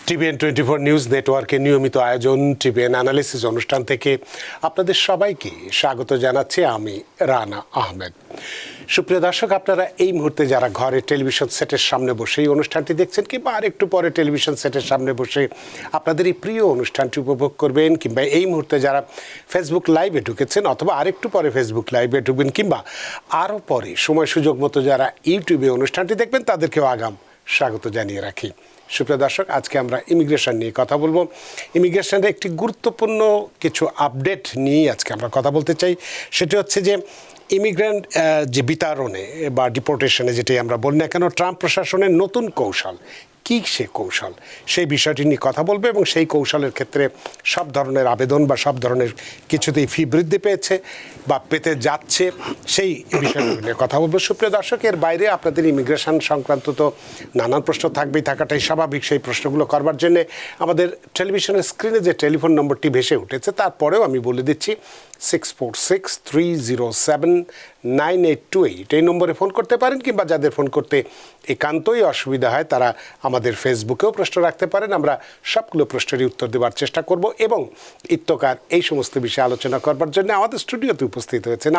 TVN 24 news নেটওয়ার্কের নিয়মিত আয়োজন টিভিএন অ্যানালিসিস অনুষ্ঠান থেকে আপনাদের সবাইকে স্বাগত জানাচ্ছি আমি রানা আহমেদ। সুপ্রিয় দর্শক, আপনারা এই মুহূর্তে যারা ঘরে টেলিভিশন সেটের সামনে বসে এই অনুষ্ঠানটি দেখছেন কিংবা আরেকটু পরে টেলিভিশন সেটের সামনে বসে আপনাদের এই প্রিয় অনুষ্ঠানটি উপভোগ করবেন, কিংবা এই মুহূর্তে যারা ফেসবুক লাইভে ঢুকেছেন অথবা আরেকটু পরে ফেসবুক লাইভে ঢুকবেন, কিংবা আরও পরে সময় সুযোগ মতো যারা ইউটিউবে অনুষ্ঠানটি দেখবেন তাদেরকেও আগাম স্বাগত জানিয়ে রাখি। সুপ্রিয় দর্শক, আজকে আমরা ইমিগ্রেশন নিয়ে কথা বলবো। ইমিগ্রেশনের একটি গুরুত্বপূর্ণ কিছু আপডেট নিয়ে আজকে আমরা কথা বলতে চাই। সেটি হচ্ছে যে ইমিগ্রেন্ট যে বিতাড়নে বা ডিপোর্টেশনে যেটাই আমরা বলি না কেন, ট্রাম্প প্রশাসনের নতুন কৌশল কী, সে কৌশল সেই বিষয়টি নিয়ে কথা বলবো এবং সেই কৌশলের ক্ষেত্রে সব ধরনের আবেদন বা সব ধরনের কিছুতেই ফি বৃদ্ধি পেয়েছে বা পেতে যাচ্ছে সেই বিষয়গুলো নিয়ে কথা বলবো। সুপ্রিয় দর্শক, এর বাইরে আপনাদের ইমিগ্রেশন সংক্রান্ত তো নানান প্রশ্ন থাকবেই, থাকাটাই স্বাভাবিক। সেই প্রশ্নগুলো করবার জন্যে আমাদের টেলিভিশনের স্ক্রিনে যে টেলিফোন নম্বরটি ভেসে উঠেছে, তারপরেও আমি বলে দিচ্ছি 6463079828 এই নম্বরে ফোন করতে পারেন, কিংবা যাদের ফোন করতে একান্তই অসুবিধা হয় তারা আমাদের ফেসবুকেও প্রশ্ন রাখতে পারেন। আমরা সবগুলো প্রশ্নেরই উত্তর দেওয়ার চেষ্টা করব এবং ইত্যকার এই সমস্ত বিষয়ে আলোচনা করবার জন্য আমাদের স্টুডিওতে উপস্থিত হয়েছেন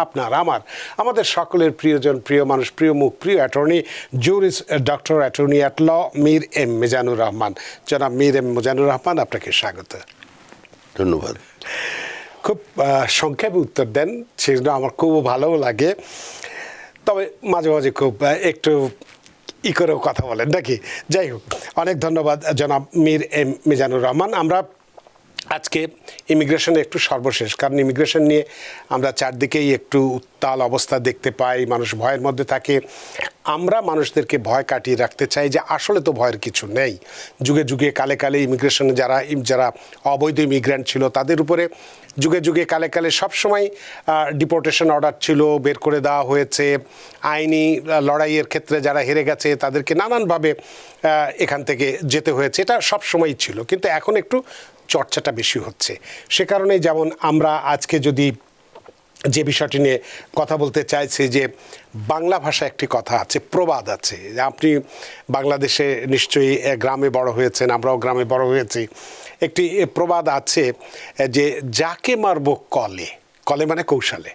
আমাদের সকলের প্রিয়জন, প্রিয় মানুষ, প্রিয় মুখ, প্রিয় attorney, juris doctor attorney at law Mir M Mizanur Rahman. জনাব মীর এম মিজানুর রহমান, আপনাকে স্বাগত। ধন্যবাদ। খুব সংক্ষেপে উত্তর দেন, সেগুলো আমার খুব ভালোও লাগে, তবে মাঝে মাঝে খুব একটু করেও কথা বলেন নাকি। যাই হোক, অনেক ধন্যবাদ জনাব মীর এম মিজানুর রহমান। আমরা আজকে ইমিগ্রেশনে একটু সর্বশেষ, কারণ ইমিগ্রেশন নিয়ে আমরা চারদিকেই একটু উত্তাল অবস্থা দেখতে পাই, মানুষ ভয়ের মধ্যে থাকে। আমরা মানুষদেরকে ভয় কাটিয়ে রাখতে চাই যে আসলে তো ভয়ের কিছু নেই। যুগে যুগে কালে কালে ইমিগ্রেশনে যারা অবৈধ ইমিগ্রেন্ট ছিল তাদের উপরে যুগে যুগে কালে কালে সবসময় ডিপোর্টেশন অর্ডার ছিল, বের করে দেওয়া হয়েছে। আইনি লড়াইয়ের ক্ষেত্রে যারা হেরে গেছে তাদেরকে নানানভাবে এখান থেকে যেতে হয়েছে, এটা সবসময়ই ছিল। কিন্তু এখন একটু চর্চাটা বেশি হচ্ছে। সে কারণেই যেমন আমরা আজকে যদি যে বিষয়টি নিয়ে কথা বলতে চাইছি, যে বাংলা ভাষায় একটি কথা আছে, প্রবাদ আছে। আপনি বাংলাদেশে নিশ্চয়ই গ্রামে বড় হয়েছেন, আমরাও গ্রামে বড় হয়েছি। একটি প্রবাদ আছে যে যাকে মারবো কলে, কলে মানে কৌশলে,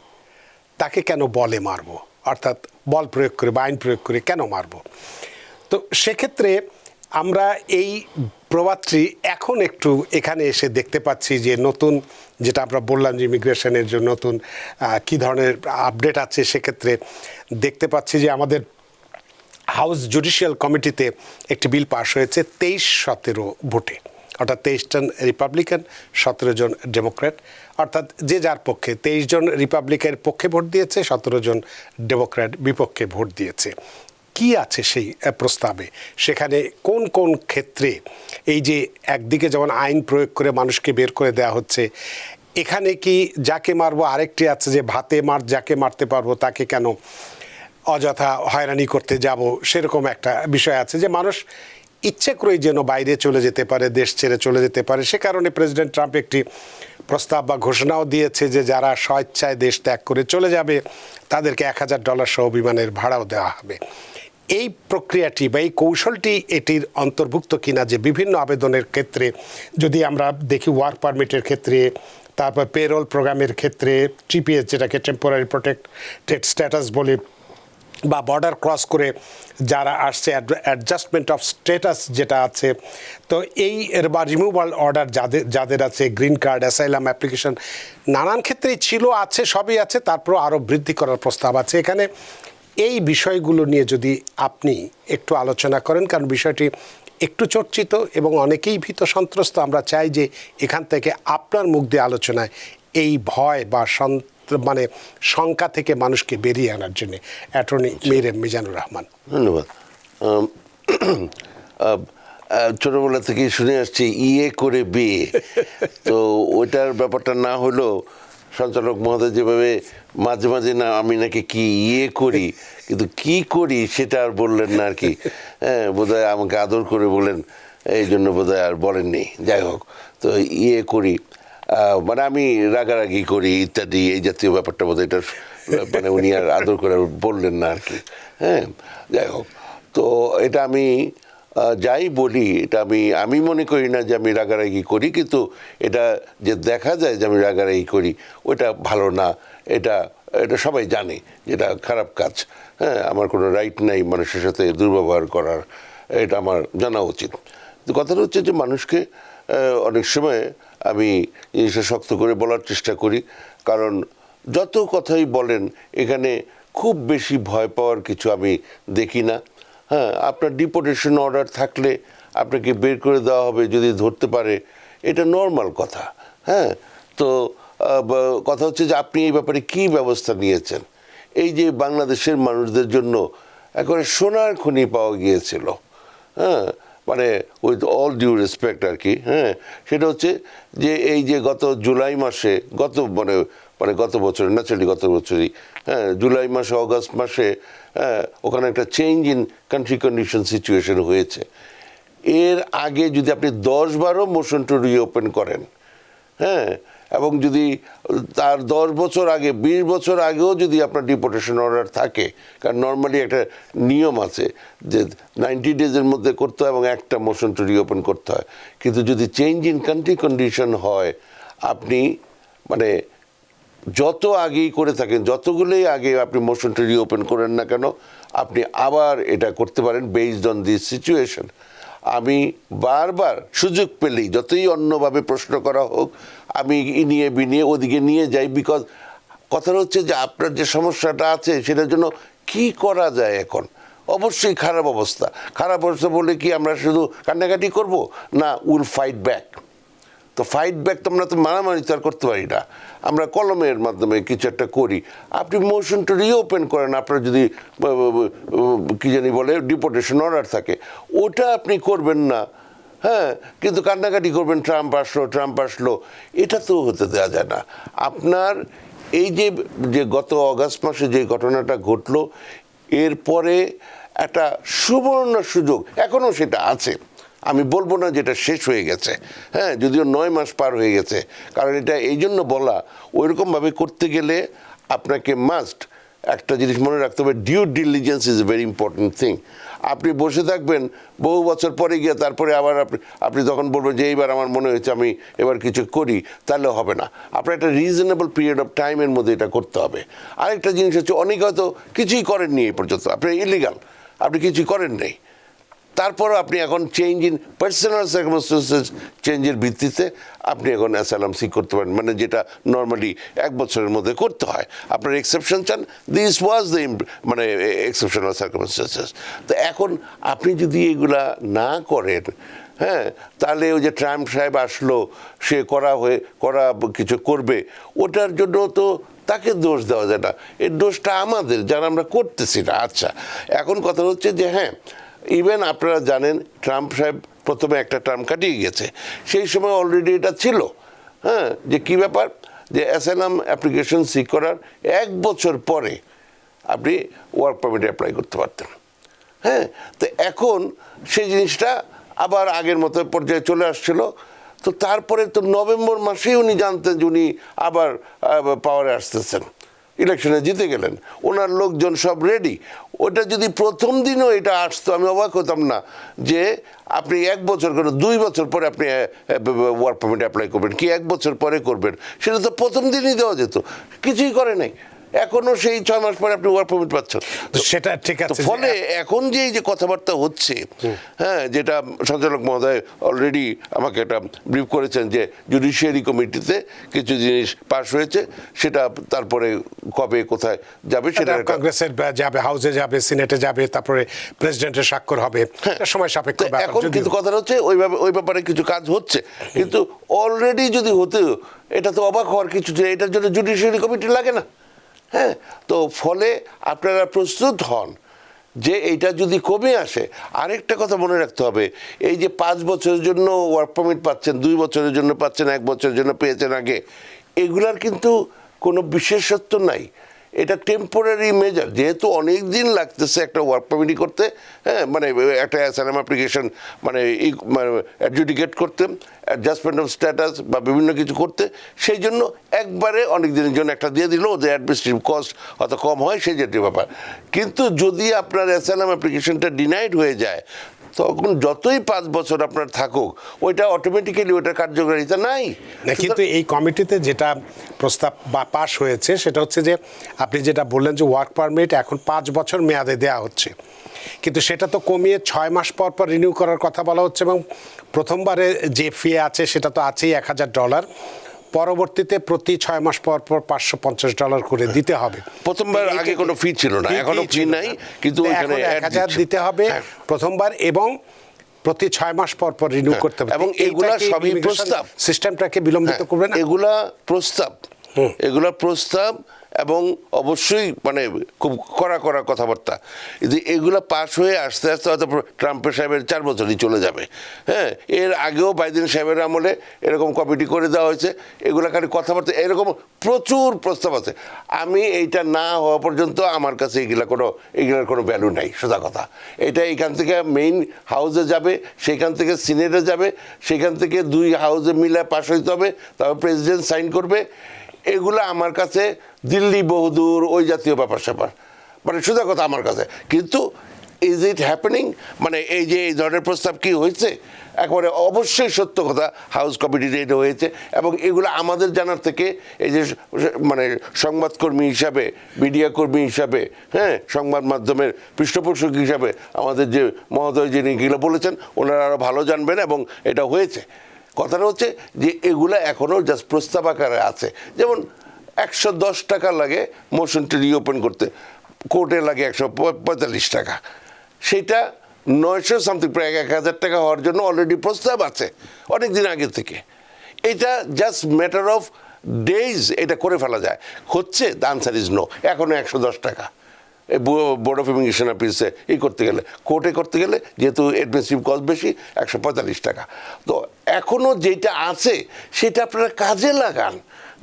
তাকে কেন বলে মারবো, অর্থাৎ বল প্রয়োগ করে বা আইন প্রয়োগ করে কেন মারবো। তো সেক্ষেত্রে আমরা এই প্রবাদটি এখন একটু এখানে এসে দেখতে পাচ্ছি যে নতুন, যেটা আমরা বললাম যে ইমিগ্রেশনের জন্য নতুন কী ধরনের আপডেট আছে, সেক্ষেত্রে দেখতে পাচ্ছি যে আমাদের হাউস জুডিশিয়াল কমিটিতে একটি বিল পাস হয়েছে 23-17 ভোটে, অর্থাৎ 23 জন রিপাবলিকান, 17 জন ডেমোক্র্যাট, অর্থাৎ যে যার পক্ষে 23 জন রিপাবলিকের পক্ষে ভোট দিয়েছে, 17 জন ডেমোক্র্যাট বিপক্ষে ভোট দিয়েছে। কি আছে সেই প্রস্তাবে, সেখানে কোন কোন ক্ষেত্রে এই যে একদিকে যেমন আইন প্রয়োগ করে মানুষকে বের করে দেওয়া হচ্ছে, এখানে কি যাকে মারবো, আরেকটি আছে যে ভাতে মার যাকে মারতে পারবো তাকে কেন অযথা হয়রানি করতে যাব, সেরকম একটা বিষয় আছে যে মানুষ ইচ্ছে করেই যেন বাইরে চলে যেতে পারে, দেশ ছেড়ে চলে যেতে পারে। সে কারণে প্রেসিডেন্ট ট্রাম্প একটি প্রস্তাব বা ঘোষণাও দিয়েছে যে যারা স্বেচ্ছায় দেশ ত্যাগ করে চলে যাবে তাদেরকে $1000 সহ বিমানের ভাড়াও দেওয়া হবে। এই প্রক্রিয়াটি বা এই কৌশলটি এটির অন্তর্ভুক্ত কিনা, যে বিভিন্ন আবেদনের ক্ষেত্রে যদি আমরা দেখি, ওয়ার্ক পারমিটের ক্ষেত্রে, তারপর পেরোল প্রোগ্রামের ক্ষেত্রে, টিপিএস যেটাকে টেম্পোরারি প্রোটেক্টেড স্ট্যাটাস বলে, বা বর্ডার ক্রস করে যারা আসছে অ্যাডজাস্টমেন্ট অফ স্ট্যাটাস যেটা আছে, তো এই বা রিমুভাল অর্ডার যাদের আছে, গ্রিন কার্ড, অ্যাসাইলাম অ্যাপ্লিকেশন, নানান ক্ষেত্রেই ছিল, আছে, সবই আছে, তারপর আরও বৃদ্ধি করার প্রস্তাব আছে। এখানে এই বিষয়গুলো নিয়ে যদি আপনি একটু আলোচনা করেন, কারণ বিষয়টি একটু চর্চিত এবং অনেকেই ভীত সন্ত্রস্ত। আমরা চাই যে এখান থেকে আপনার মুখ দিয়ে আলোচনায় এই ভয় বা মানে শঙ্কা থেকে মানুষকে বেরিয়ে আনার জন্য অ্যাটর্নি মীর এম মিজানুর রহমান। ধন্যবাদ। ছোটবেলা থেকেই শুনে আসছি ইয়ে করে বিয়ে, তো ওইটার ব্যাপারটা না হলেও সঞ্চালক মহোদয় যেভাবে মাঝে মাঝে না আমি নাকি কি ইয়ে করি, কিন্তু কি করি সেটা আর বললেন না আর কি। হ্যাঁ, বোধহয় আমাকে আদর করে বলেন, এই জন্য বোধহয় আর বলেননি। যাই হোক, তো ইয়ে করি মানে আমি রাগারাগি করি ইত্যাদি, এই জাতীয় ব্যাপারটা বোধহয় এটা মানে উনি আর আদর করে বললেন না আর কি। হ্যাঁ, যাই হোক, তো এটা আমি যাই বলি এটা আমি মনে করি না যে আমি রাগারাগি করি, কিন্তু এটা যে দেখা যায় যে আমি রাগারাগি করি ওটা ভালো না, এটা এটা সবাই জানে যেটা খারাপ কাজ। হ্যাঁ, আমার কোনো রাইট নাই মানুষের সাথে দুর্ব্যবহার করার, এটা আমার জানা উচিত। তো কথাটা হচ্ছে যে মানুষকে অনেক সময় আমি জিনিসটা শক্ত করে বলার চেষ্টা করি, কারণ যত কথাই বলেন এখানে খুব বেশি ভয় পাওয়ার কিছু আমি দেখি না। হ্যাঁ, আপনার ডিপোর্টেশন অর্ডার থাকলে আপনাকে বের করে দেওয়া হবে যদি ধরতে পারে, এটা নর্মাল কথা। হ্যাঁ, তো কথা হচ্ছে যে আপনি এই ব্যাপারে কী ব্যবস্থা নিয়েছেন। এই যে বাংলাদেশের মানুষদের জন্য একেবারে সোনার খনি পাওয়া গিয়েছিল, হ্যাঁ, মানে উইথ অল ডিউ রেসপেক্ট আর কি, হ্যাঁ, সেটা হচ্ছে যে এই যে গত জুলাই মাসে গত বছর ন্যাচারালি গত বছরই, হ্যাঁ, জুলাই মাসে অগাস্ট মাসে, হ্যাঁ, ওখানে একটা change in country condition situation হয়েছে। এর আগে যদি আপনি 10-12 মোশন টু রিওপেন করেন, হ্যাঁ, এবং যদি তার 10 বছর আগে 20 বছর আগেও যদি আপনার ডিপোর্টেশন অর্ডার থাকে, কারণ নর্মালি একটা নিয়ম আছে যে 90 ডেজের মধ্যে করতে হয় এবং একটা মোশন টু রিওপেন করতে হয়, কিন্তু যদি চেঞ্জ ইন কান্ট্রি কন্ডিশন হয়, আপনি মানে যত আগেই করে থাকেন, যতগুলোই আগে আপনি মোশন টু রিওপেন করেন না কেন, আপনি আবার এটা করতে পারেন বেসড অন দিস সিচুয়েশন। আমি বারবার সুযোগ পেলেই যতই অন্যভাবে প্রশ্ন করা হোক আমি ইনিয়ে বিনিয়ে ওদিকে নিয়ে যাই, বিকজ কথা হচ্ছে যে আপনার যে সমস্যাটা আছে সেটার জন্য কি করা যায় এখন। অবশ্যই খারাপ অবস্থা বলে কি আমরা শুধু কান্নাকাটি করব না, উইল ফাইট ব্যাক। তো ফাইট ব্যাক তো আমরা তো মারামারি তো আর করতে পারি না, আমরা কলমের মাধ্যমে কিছু একটা করি। আপনি মোশন টু রিওপেন করেন, আপনার যদি কি জানি বলে ডিপোর্টেশন অর্ডার থাকে, ওটা আপনি করবেন না। হ্যাঁ, কিন্তু কান্নাকাটি করবেন ট্রাম্প আসলো, এটা তো হতে দেওয়া যায় না। আপনার এই যে গত অগাস্ট মাসে যে ঘটনাটা ঘটলো, এরপরে একটা সুবর্ণ সুযোগ এখনও সেটা আছে, আমি বলবো না যেটা শেষ হয়ে গেছে, হ্যাঁ, যদিও 9 মাস পার হয়ে গেছে। কারণ এটা এই জন্য বলা, ওইরকমভাবে করতে গেলে আপনাকে মাস্ট একটা জিনিস মনে রাখতে হবে, due diligence is a very important thing. আপনি বসে থাকবেন বহু বছর পরে গিয়ে তারপরে আবার আপনি তখন বলবেন যে এইবার আমার মনে হয়েছে আমি এবার কিছু করি, তাহলে হবে না। আপনার একটা রিজনেবল পিরিয়ড অফ টাইমের মধ্যে এটা করতে হবে। আরেকটা জিনিস হচ্ছে, অনেকে হয়তো কিছুই করেননি এই পর্যন্ত, আপনি ইলিগাল, আপনি কিছুই করেন নাই, তারপরও আপনি এখন চেঞ্জ ইন পার্সোনাল সার্কামস্টেন্সেস চেঞ্জের ভিত্তিতে আপনি এখন অ্যাসাইলাম সিক করতে পারেন, মানে যেটা নর্মালি 1 বছরের মধ্যে করতে হয়। আপনার এক্সেপশন চান, দিস ওয়াজ দ্য মানে এক্সেপশনাল সার্কামস্টেন্সেস। তো এখন আপনি যদি এগুলা না করেন, হ্যাঁ, তাহলে ওই যে ট্রাম্প সাহেব আসলো, সে করা কিছু করবে, ওটার জন্য তো তাকে দোষ দেওয়া যায় না, এর দোষটা আমাদের যারা আমরা করতেছি না। আচ্ছা, এখন কথা হচ্ছে যে হ্যাঁ, ইভেন আপনারা জানেন ট্রাম্প সাহেব প্রথমে একটা টার্ম কাটিয়ে গেছে, সেই সময় অলরেডি এটা ছিল, হ্যাঁ, যে কী ব্যাপার, যে অ্যাসাইলাম অ্যাপ্লিকেশন সিক করার 1 বছর পরে আপনি ওয়ার্ক পারমিট অ্যাপ্লাই করতে পারতেন। হ্যাঁ, তো এখন সেই জিনিসটা আবার আগের মতো পর্যায়ে চলে আসছিল। তো তারপরে তো নভেম্বর মাসেই উনি জানতেন যে উনি আবার পাওয়ারে আসতেছেন, ইলেকশনে জিতে গেলেন, ওনার লোকজন সব রেডি। ওটা যদি প্রথম দিনও এটা আসতো আমি অবাক হতাম না যে আপনি 1 বছর করে 2 বছর পরে আপনি ওয়ার্ক পারমিট অ্যাপ্লাই করবেন, কি 1 বছর পরে করবেন, সেটা তো প্রথম দিনই দেওয়া যেত, কিছুই করে নাই। এখনো সেই 6 মাস পরে আপনি ওয়ার্ক পারমিট পাচ্ছেন, সেটা ঠিক আছে। ফলে এখন যে এই যে কথাবার্তা হচ্ছে, হ্যাঁ, যেটা সঞ্চালক মহোদয় অলরেডি আমাকে একটা ব্রিফ করেছেন যে জুডিশিয়ারি কমিটিতে কিছু জিনিস পাস হয়েছে, সেটা তারপরে কবে কোথায় যাবে সেটা কংগ্রেসের যাবে, হাউসে যাবে, সিনেটে যাবে, তারপরে প্রেসিডেন্টের স্বাক্ষর হবে, সময় সাপেক্ষ ব্যাপার। এখন কিন্তু কথা হচ্ছে ওই ব্যাপারে কিছু কাজ হচ্ছে, কিন্তু অলরেডি যদি হতো এটা তো অবাক হওয়ার কিছু, এটার জন্য জুডিশিয়ারি কমিটি লাগে না। হ্যাঁ, তো ফলে আপনারা প্রস্তুত হন যে এইটা যদি কমে আসে। আরেকটা কথা মনে রাখতে হবে, এই যে 5 বছরের জন্য ওয়ার্ক পারমিট পাচ্ছেন, 2 বছরের জন্য পাচ্ছেন, 1 বছরের জন্য পেয়েছেন আগে, এগুলার কিন্তু কোনো বিশেষত্ব নাই, এটা টেম্পোরারি মেজার। যেহেতু অনেক দিন লাগতেছে একটা ওয়ার্ক পারমিট করতে, হ্যাঁ, মানে একটা অ্যাসাইলাম অ্যাপ্লিকেশন মানে অ্যাডজুডিকেট করতে, অ্যাডজাস্টমেন্ট অফ স্ট্যাটাস বা বিভিন্ন কিছু করতে, সেই জন্য একবারে অনেক দিনের জন্য একটা দিয়ে দিল, ওদের অ্যাডমিনিস্ট্রেটিভ কস্ট হয়তো কম হয়, সেই জাতীয় ব্যাপার। কিন্তু যদি আপনার অ্যাসাইলাম অ্যাপ্লিকেশনটা ডিনাইড হয়ে যায়, তখন যতই 5 বছর আপনার থাকুক ওইটা অটোমেটিক্যালি ওইটার কার্যকারিতা নাই। না, কিন্তু এই কমিটিতে যেটা প্রস্তাব বা পাশ হয়েছে সেটা হচ্ছে যে আপনি যেটা বললেন যে ওয়ার্ক পারমিট এখন 5 বছর মেয়াদে দেয়া হচ্ছে, কিন্তু সেটা তো কমিয়ে 6 মাস পর পর রিনিউ করার কথা বলা হচ্ছে, এবং প্রথমবারে যে ফি আছে সেটা তো আছেই $1000, পরবর্তীতে প্রতি 6 মাস পর পর $550 করে দিতে হবে। প্রথমবার আগে কোনো ফি ছিল না, এখনো ফি নাই, কিন্তু এখন 1000 দিতে হবে প্রথমবার, এবং প্রতি 6 মাস পর পর রিনিউ করতে হবে। এবং এগুলা সবই প্রস্তাব, সিস্টেমটাকে বিলম্বিত করবে না। এগুলা প্রস্তাব, এগুলা প্রস্তাব, এবং অবশ্যই মানে খুব কড়া কড়া কথাবার্তা। এগুলা পাশ হয়ে আস্তে আস্তে হয়তো ট্রাম্পের সাহেবের 4 বছরই চলে যাবে। হ্যাঁ, এর আগেও বাইডেন সাহেবের আমলে এরকম কমিটি করে দেওয়া হয়েছে, এগুলা খালি কথাবার্তা, এরকম প্রচুর প্রস্তাব আছে। আমি এইটা না হওয়া পর্যন্ত আমার কাছে এগুলার কোনো ভ্যালু নাই, সোজা কথা। এটা এখান থেকে মেইন হাউসে যাবে, সেখান থেকে সিনেটে যাবে, সেখান থেকে 2 হাউসে মিলে পাশ হইতে হবে, তারপর প্রেসিডেন্ট সাইন করবে। এগুলো আমার কাছে দিল্লি বহুদূর ওই জাতীয় ব্যাপার স্যাপার, মানে সোজা কথা আমার কাছে। কিন্তু ইজ ইট হ্যাপেনিং, মানে এই যে এই ধরনের প্রস্তাব কি হয়েছে, একেবারে অবশ্যই সত্য কথা হাউস কমিটিতে এটা হয়েছে। এবং এগুলো আমাদের জানার থেকে এই যে মানে সংবাদকর্মী হিসাবে, মিডিয়া কর্মী হিসাবে, হ্যাঁ, সংবাদ মাধ্যমের পৃষ্ঠপোষক হিসাবে আমাদের যে মহোদয় যিনি এগুলো বলেছেন ওনারা আরও ভালো জানবেন, এবং এটা হয়েছে। কথাটা হচ্ছে যে এগুলো এখনও জাস্ট প্রস্তাব আকারে আছে। যেমন 110 টাকা লাগে মোশনটি রিওপেন করতে, কোর্টে লাগে 145 টাকা, সেটা 900 সামথিং, প্রায় 1000 টাকা হওয়ার জন্য অলরেডি প্রস্তাব আছে অনেক দিন আগে থেকে। এটা জাস্ট ম্যাটার অফ ডেজ, এটা করে ফেলা যায়। হচ্ছে দ্য আনসার ইজ নো। এখনও 110 টাকা বোর্ড অফ ইমিগ্রেশন অফিসে করতে গেলে, কোর্টে করতে গেলে, যেহেতু অ্যাডমিনিস্ট্রেটিভ কস্ট বেশি, 145 টাকা। তো এখনও যেটা আছে সেটা আপনারা কাজে লাগান,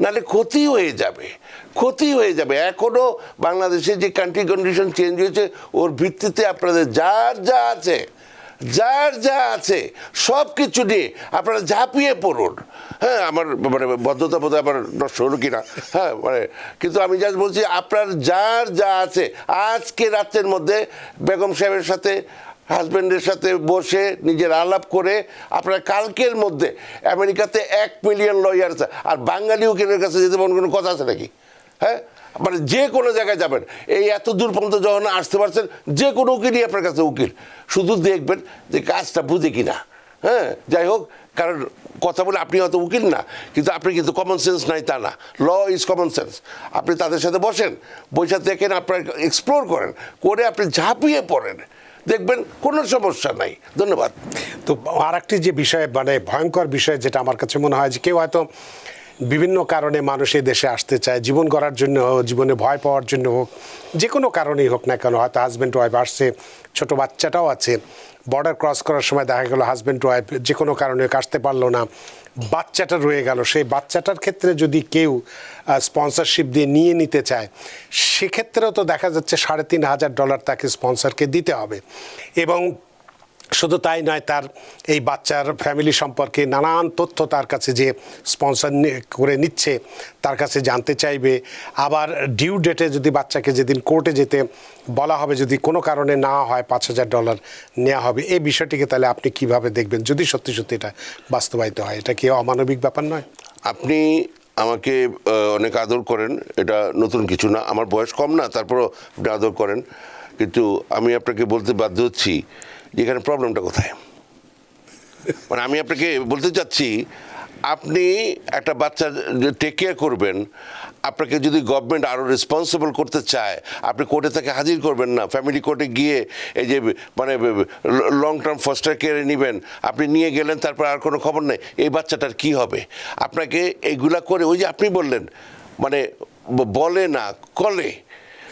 নাহলে ক্ষতি হয়ে যাবে, ক্ষতি হয়ে যাবে। এখনও বাংলাদেশে যে কান্ট্রি কন্ডিশন চেঞ্জ হয়েছে ওর ভিত্তিতে আপনাদের যার যা আছে সব কিছু নিয়ে আপনারা ঝাঁপিয়ে পড়ুন। হ্যাঁ, আমার মানে বদ্ধতা বোধহয় আমার নষ্ট হলো কিনা, হ্যাঁ, মানে কিন্তু আমি জাস্ট বলছি আপনার যা আছে আজকে রাতের মধ্যে বেগম সাহেবের সাথে, হাজব্যান্ডের সাথে বসে নিজের আলাপ করে আপনার কালকের মধ্যে আমেরিকাতে 1 মিলিয়ন লয়ার আছে, আর বাঙালি উকিলের কাছে যেতে কোনো কথা আছে নাকি? হ্যাঁ, মানে যে কোনো জায়গায় যাবেন, এই এত দূর পর্যন্ত যখন আসতে পারছেন, যে কোনো উকিলই আপনার কাছে উকিল। শুধু দেখবেন যে কাজটা বুঝে কিনা। হ্যাঁ, যাই হোক, কারণ কথা বলে আপনি হয়তো উকিল না, কিন্তু আপনি কিন্তু কমন সেন্স নাই তা না। Law is common sense. আপনি তাদের সাথে বসেন, বসে দেখেন, আপনার এক্সপ্লোর করেন, করে আপনি ঝাঁপিয়ে পড়েন, দেখবেন কোনো সমস্যা নাই। ধন্যবাদ। তো আর একটি যে বিষয়, মানে ভয়ঙ্কর বিষয়, যেটা আমার কাছে মনে হয় যে কেউ হয়তো বিভিন্ন কারণে মানুষ এই দেশে আসতে চায়, জীবন গড়ার জন্য হোক, জীবনে ভয় পাওয়ার জন্য হোক, যে কোনো কারণেই হোক না কেন, হয়তো হাজব্যান্ড ওয়াইফ আসছে, ছোট বাচ্চাটাও আছে, বর্ডার ক্রস করার সময় দেখা গেল হাজব্যান্ড ওয়াইফ যে কোনো কারণে আসতে পারলো না, বাচ্চাটা রয়ে গেল। সেই বাচ্চাটার ক্ষেত্রে যদি কেউ স্পন্সরশিপ দিয়ে নিয়ে নিতে চায়, সেক্ষেত্রেও তো দেখা যাচ্ছে $3500 তাকে স্পন্সরকে দিতে হবে। এবং শুধু তাই নয়, তার এই বাচ্চার ফ্যামিলি সম্পর্কে নানান তথ্য তার কাছে যে স্পন্সর করে নিচ্ছে তার কাছে জানতে চাইবে। আবার ডিউ ডেটে যদি বাচ্চাকে যেদিন কোর্টে যেতে বলা হবে, যদি কোনো কারণে না হয় $5000 নেওয়া হবে। এই বিষয়টিকে তাহলে আপনি কিভাবে দেখবেন, যদি সত্যি সত্যি এটা বাস্তবায়িত হয়? এটা কি অমানবিক ব্যাপার নয়? আপনি আমাকে অনেক আদর করেন, এটা নতুন কিছু না, আমার বয়স কম না, তারপরও আপনি আদর করেন। কিন্তু আমি আপনাকে বলতে বাধ্য হচ্ছি যে এখানে প্রবলেমটা কোথায়। মানে আমি আপনাকে বলতে চাচ্ছি, আপনি একটা বাচ্চা টেক কেয়ার করবেন, আপনাকে যদি গভর্নমেন্ট আরও রেসপন্সিবল করতে চায়, আপনি কোর্টে তাকে হাজির করবেন না, ফ্যামিলি কোর্টে গিয়ে এই যে মানে লং টার্ম ফস্টার কেয়ারে নেবেন, আপনি নিয়ে গেলেন, তারপর আর কোনো খবর নেই, এই বাচ্চাটার কি হবে? আপনাকে এইগুলা করে, ওই যে আপনি বললেন, মানে বলে না কলে,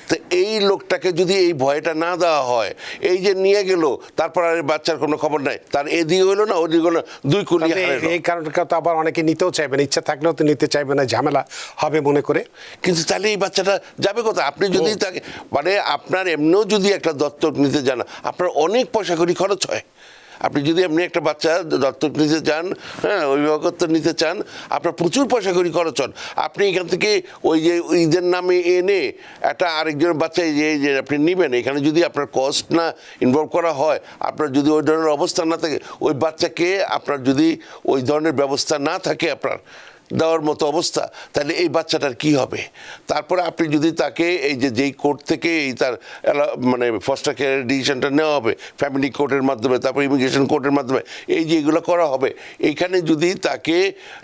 তো এই লোকটাকে যদি এই ভয়টা না দেওয়া হয়, এই যে নিয়ে গেল, তারপর আর বাচ্চার কোনো খবর নাই, তার এদিকে হইলো না ওদিকে হলো না, 2 কুলি হারালো। এই কারণটা তো আবার অনেকে নিতেও চাইবে না, ইচ্ছা থাকলেও তো নিতে চাইবে না, ঝামেলা হবে মনে করে। কিন্তু তাহলে এই বাচ্চাটা যাবে কোথায়? আপনি যদি তাকে, মানে আপনার এমনিও যদি একটা দত্তক নিতে যান, আপনার অনেক পয়সা করি খরচ হয়। আপনি যদি এমনি একটা বাচ্চা দত্তক নিতে চান, হ্যাঁ, অভিভাবকত্ব নিতে চান, আপনার প্রচুর পয়সা করি খরচ হন। আপনি এখান থেকে ওই যে ঈদের নামে এনে একটা আরেকজনের বাচ্চা যে আপনি নেবেন, এখানে যদি আপনার কস্ট না ইনভলভ করা হয়, আপনার যদি ওই ধরনের অবস্থা না থাকে, ওই বাচ্চাকে আপনার যদি ওই ধরনের ব্যবস্থা না থাকে আপনার দেওয়ার মতো অবস্থা, তাহলে এই বাচ্চাটার কি হবে? তারপরে আপনি যদি তাকে এই যে যেই কোর্ট থেকে এই তার মানে ফস্টার কেয়ারের ডিসিশনটা নেওয়া হবে ফ্যামিলি কোর্টের মাধ্যমে, তারপর ইমিগ্রেশন কোর্টের মাধ্যমে, এই যে এগুলো করা হবে, এইখানে যদি তাকে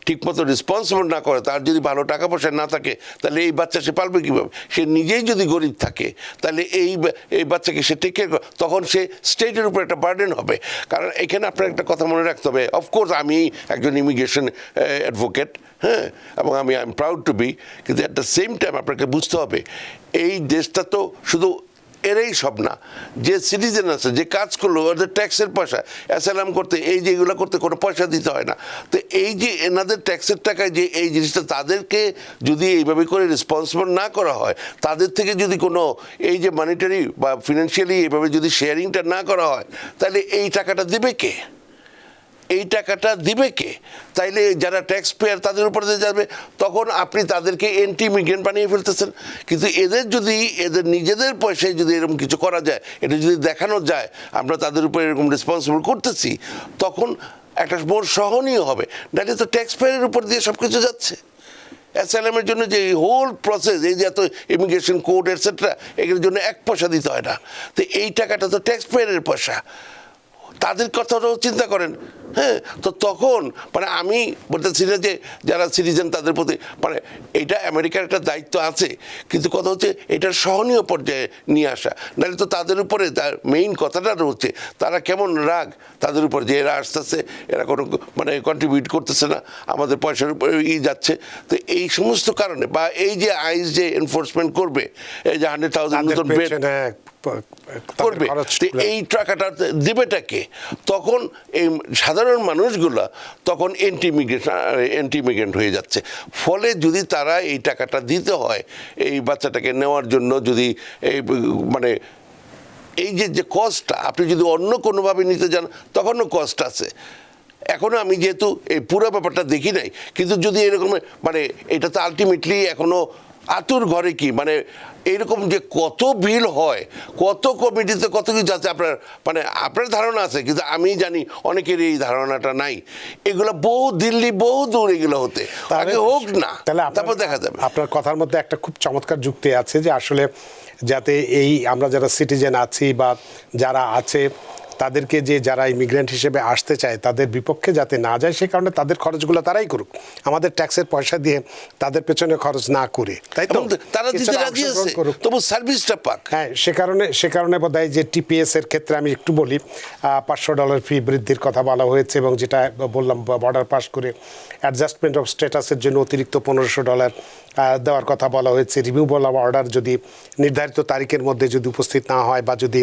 ঠিকমতো রেসপন্সিবল না করে, তার যদি ভালো টাকা পয়সা না থাকে, তাহলে এই বাচ্চা সে পালবে কীভাবে? সে নিজেই যদি গরিব থাকে, তাহলে এই বাচ্চাকে সে টেক কেয়ার করে, তখন সে স্টেটের উপর একটা বার্ডেন হবে। কারণ এখানে আপনার একটা কথা মনে রাখতে হবে, অফকোর্স আমি একজন ইমিগ্রেশন অ্যাডভোকেট, হ্যাঁ, এবং I am proud to be, কিন্তু অ্যাট দ্য সেম টাইম আপনাকে বুঝতে হবে এই দেশটা তো শুধু এরাই সব না, যে সিটিজেন আছে, যে কাজ করলো, ওদের ট্যাক্সের পয়সা অ্যাসাইলাম করতে, এই যে এগুলো করতে কোনো পয়সা দিতে হয় না। তো এই যে এনাদের ট্যাক্সের টাকায় যে এই জিনিসটা, তাদেরকে যদি এইভাবে করে রেসপন্সিবল না করা হয়, তাদের থেকে যদি কোনো এই যে মানিটারি বা ফিনান্সিয়ালি এইভাবে যদি শেয়ারিংটা না করা হয়, তাহলে এই টাকাটা দেবে কে? এই টাকাটা দিবে কে? তাইলে যারা ট্যাক্স পেয়ার তাদের উপর দিয়ে যাবে, তখন আপনি তাদেরকে এন্টি ইমিগ্রেন্ট বানিয়ে ফেলতেছেন। কিন্তু এদের যদি এদের নিজেদের পয়সায় যদি এরকম কিছু করা যায়, এটা যদি দেখানো যায় আমরা তাদের উপর এরকম রেসপন্সিবল করতেছি, তখন একটা মোর সহনীয় হবে। নাহলে তো ট্যাক্স পেয়ারের উপর দিয়ে সব কিছু যাচ্ছে। অ্যাসাইলামের জন্য যে হোল প্রসেস, এই যে এত ইমিগ্রেশন কোড এটসেট্রা, এগুলোর জন্য 1 পয়সা দিতে হয় না। তো এই টাকাটা তো ট্যাক্স পেয়ারের পয়সা, তাদের কথাটাও চিন্তা করেন। হ্যাঁ, তো তখন মানে আমি বলতেছি না যে যারা সিটিজেন তাদের প্রতি মানে এটা আমেরিকার একটা দায়িত্ব আছে, কিন্তু কথা হচ্ছে এটার সহনীয় পর্যায়ে নিয়ে আসা। নাহলে তো তাদের উপরে তার মেইন কথাটা হচ্ছে তারা কেমন রাগ তাদের উপর, যে এরা আসতেছে, এরা কোনো মানে কন্ট্রিবিউট করতেছে না, আমাদের পয়সার উপরে যাচ্ছে। তো এই সমস্ত কারণে, বা এই যে আইস যে এনফোর্সমেন্ট করবে, এই যে 100,000 নতুন বেড করবে, এই টাকাটা দিবেটাকে? তখন এই সাধারণ মানুষগুলা তখন এন্টি ইমিগ্রেন্ট হয়ে যাচ্ছে। ফলে যদি তারা এই টাকাটা দিতে হয় এই বাচ্চাটাকে নেওয়ার জন্য, যদি এই মানে এই যে কস্টটা আপনি যদি অন্য কোনোভাবে নিতে যান, তখনও কস্ট আছে। এখনও আমি যেহেতু এই পুরো ব্যাপারটা দেখি নাই, কিন্তু যদি এরকম মানে এটা তো আলটিমেটলি এখনও আতুর ঘরে কি মানে এইরকম যে কত বিল হয়, কত কমিটিতে কত কিছু আছে, আপনার ধারণা আছে, কিন্তু আমি জানি অনেকের এই ধারণাটা নাই। এগুলো বহু দিল্লি, বহু দূর এগুলো হতে আগে হোক না, তারপর দেখা যাবে। আপনার কথার মধ্যে একটা খুব চমৎকার যুক্তি আছে, যে আসলে যাতে এই আমরা যারা সিটিজেন আছি বা যারা আছে, তাদেরকে যে যারা ইমিগ্রেন্ট হিসেবে আসতে চায় তাদের বিপক্ষে যাতে না যায়, সে কারণে তাদের খরচগুলো তারাই করুক, আমাদের ট্যাক্সের পয়সা দিয়ে তাদের পেছনে খরচ না করে, তাই তো? তারা দিতে রাজি আছে, তবু সার্ভিসটা পাক। হ্যাঁ, সে কারণে বোধহয় যে টিপিএস এর ক্ষেত্রে আমি একটু বলি, $500 ফি বৃদ্ধির কথা বলা হয়েছে, এবং যেটা বললাম বর্ডার পাস করে অ্যাডজাস্টমেন্ট অফ স্ট্যাটাসের জন্য অতিরিক্ত $1500 দেওয়ার কথা বলা হয়েছে। রিমুভাল অফ অর্ডার যদি নির্ধারিত তারিখের মধ্যে যদি উপস্থিত না হয়, বা যদি